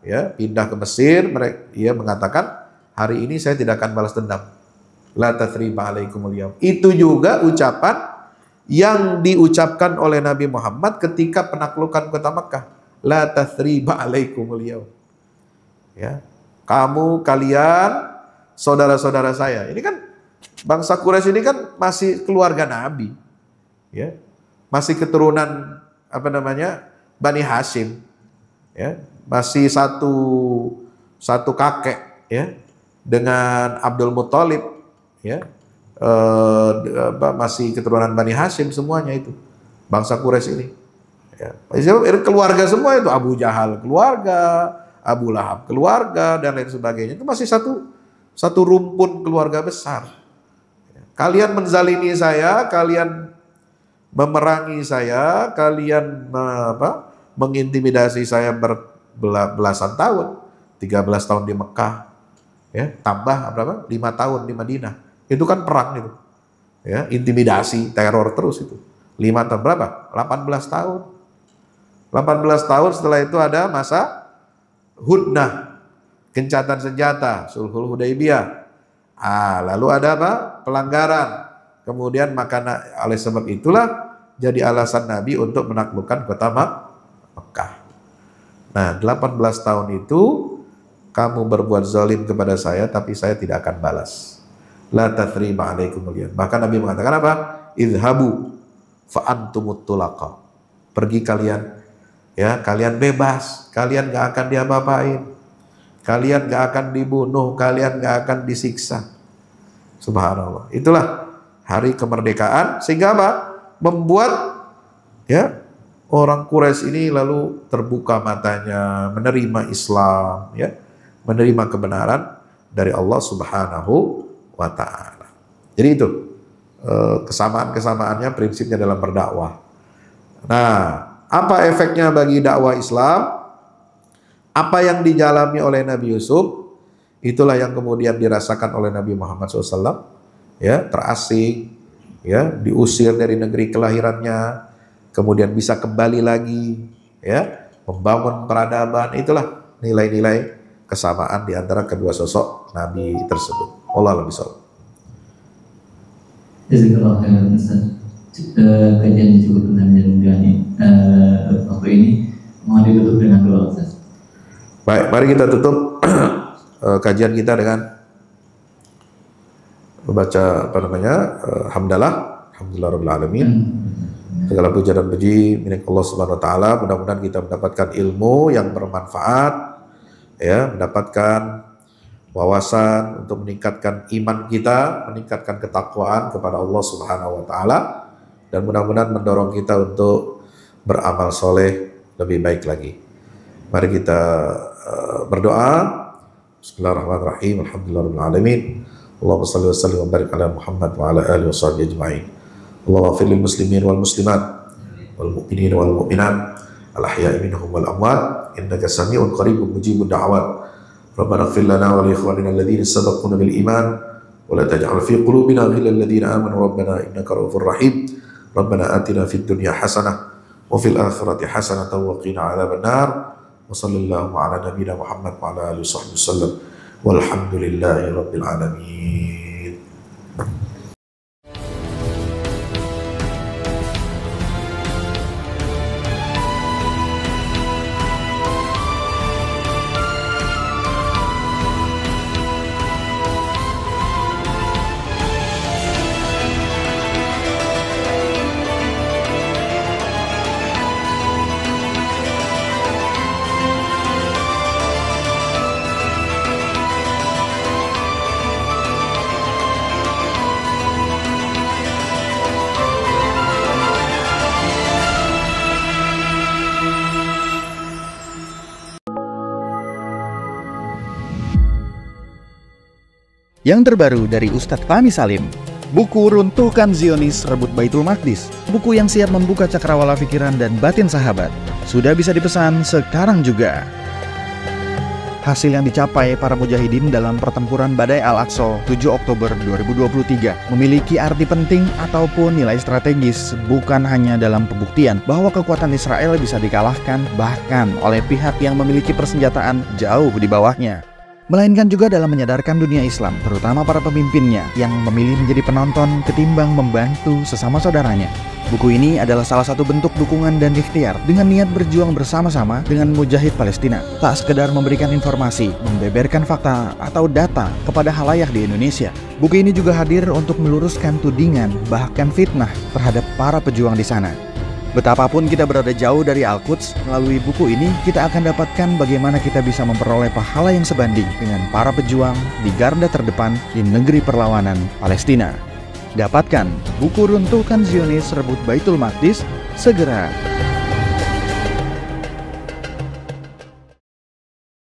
ya, pindah ke Mesir, ia mengatakan, hari ini saya tidak akan balas dendam. La tathriba alaikumul yaum. Itu juga ucapan yang diucapkan oleh Nabi Muhammad ketika penaklukan kota Makkah. La tathriba alaikumul yaum. Ya, kalian saudara-saudara saya. Ini kan bangsa Quraisy ini kan masih keluarga Nabi. Ya. Masih keturunan Bani Hashim. Ya, masih satu kakek, ya, dengan Abdul Muthalib, ya, masih keturunan Bani Hashim semuanya itu bangsa Quraisy ini. Ya, keluarga semua itu, Abu Jahal keluarga, Abu Lahab keluarga dan lain sebagainya, itu masih satu rumpun keluarga besar. Kalian menzalimi saya, kalian memerangi saya, kalian mengintimidasi saya belasan tahun, 13 tahun di Mekah, ya, tambah 5 tahun di Madinah. Itu kan perang itu. Ya, intimidasi, teror terus itu. 5 tahun berapa? 18 tahun. 18 tahun setelah itu ada masa hudnah, gencatan senjata, sulhul Hudaybiyah. Lalu ada apa? Pelanggaran. Kemudian oleh sebab itulah jadi alasan Nabi untuk menaklukkan kota Mekah. Nah, 18 tahun itu kamu berbuat zalim kepada saya, tapi saya tidak akan balas. La tathriba alaikumul yaum. Bahkan Nabi mengatakan apa? Idhabu fa antumut tulaqa. Pergi kalian, ya, kalian bebas, kalian gak akan diapa-apain, kalian gak akan dibunuh, kalian gak akan disiksa. Subhanallah. Itulah hari kemerdekaan, sehingga apa? Membuat, ya, orang Quraisy ini lalu terbuka matanya, menerima Islam, ya, menerima kebenaran dari Allah Subhanahu wa ta'ala. Jadi itu kesamaan-kesamaannya, prinsipnya dalam berdakwah. Nah, apa efeknya bagi dakwah Islam? Apa yang dijalani oleh Nabi Yusuf, itulah yang kemudian dirasakan oleh Nabi Muhammad SAW. Ya, terasing, ya, diusir dari negeri kelahirannya, kemudian bisa kembali lagi, ya, membangun peradaban. Itulah nilai-nilai kesamaan di antara kedua sosok Nabi tersebut. Allah lebih sholli. Jazakallahu khairan Ustaz. Kajian cukup benar dan menggani waktu ini. Mohon ditutup dengan doa Ustaz. Baik, mari kita tutup kajian kita dengan membaca hamdalah, alhamdulillah rabbil alamin. Segala puja dan puji milik Allah Subhanahu wa taala. Mudah-mudahan kita mendapatkan ilmu yang bermanfaat, ya, mendapatkan wawasan untuk meningkatkan iman kita, meningkatkan ketakwaan kepada Allah Subhanahu wa taala, dan mudah-mudahan mendorong kita untuk beramal soleh lebih baik lagi. Mari kita berdoa. Bismillahirrahmanirrahim. Alhamdulillahirabbil alamin. Allahumma shalli wa sallim wa barik ala Muhammad wa ala alihi washabihi ajma'in. Allahumma ighfir lil muslimin wal muslimat wal mu'minin wal mu'minat al ahya'i minhum wal amwat innaka sami'un qaribun mujibud da'awat. Rabbana ighfir lana wa li ikhwanina alladhina sabaquna bil iman wa la taj'al fi qulubina ghillan lil ladzina amanu rabbana innaka ra'ufur rahim. Rabbana atina fid dunya hasanah wa fil akhirati hasanah wa qina adzaban nar. Wa sallallahu ala nabiyyina Muhammad wa ala alihi wasallam. Walhamdulillahi rabbil alamin. Yang terbaru dari Ustadz Fahmi Salim. Buku Runtuhkan Zionis Rebut Baitul Maqdis, buku yang siap membuka cakrawala pikiran dan batin sahabat, sudah bisa dipesan sekarang juga. Hasil yang dicapai para mujahidin dalam pertempuran Badai Al-Aqsa 7 Oktober 2023 memiliki arti penting ataupun nilai strategis, bukan hanya dalam pembuktian bahwa kekuatan Israel bisa dikalahkan bahkan oleh pihak yang memiliki persenjataan jauh di bawahnya, melainkan juga dalam menyadarkan dunia Islam, terutama para pemimpinnya yang memilih menjadi penonton ketimbang membantu sesama saudaranya. Buku ini adalah salah satu bentuk dukungan dan ikhtiar dengan niat berjuang bersama-sama dengan mujahid Palestina. Tak sekedar memberikan informasi, membeberkan fakta atau data kepada khalayak di Indonesia. Buku ini juga hadir untuk meluruskan tudingan bahkan fitnah terhadap para pejuang di sana. Betapapun kita berada jauh dari Al-Quds, melalui buku ini kita akan dapatkan bagaimana kita bisa memperoleh pahala yang sebanding dengan para pejuang di garda terdepan di negeri perlawanan Palestina. Dapatkan buku Runtuhkan Zionis Rebut Baitul Maqdis segera.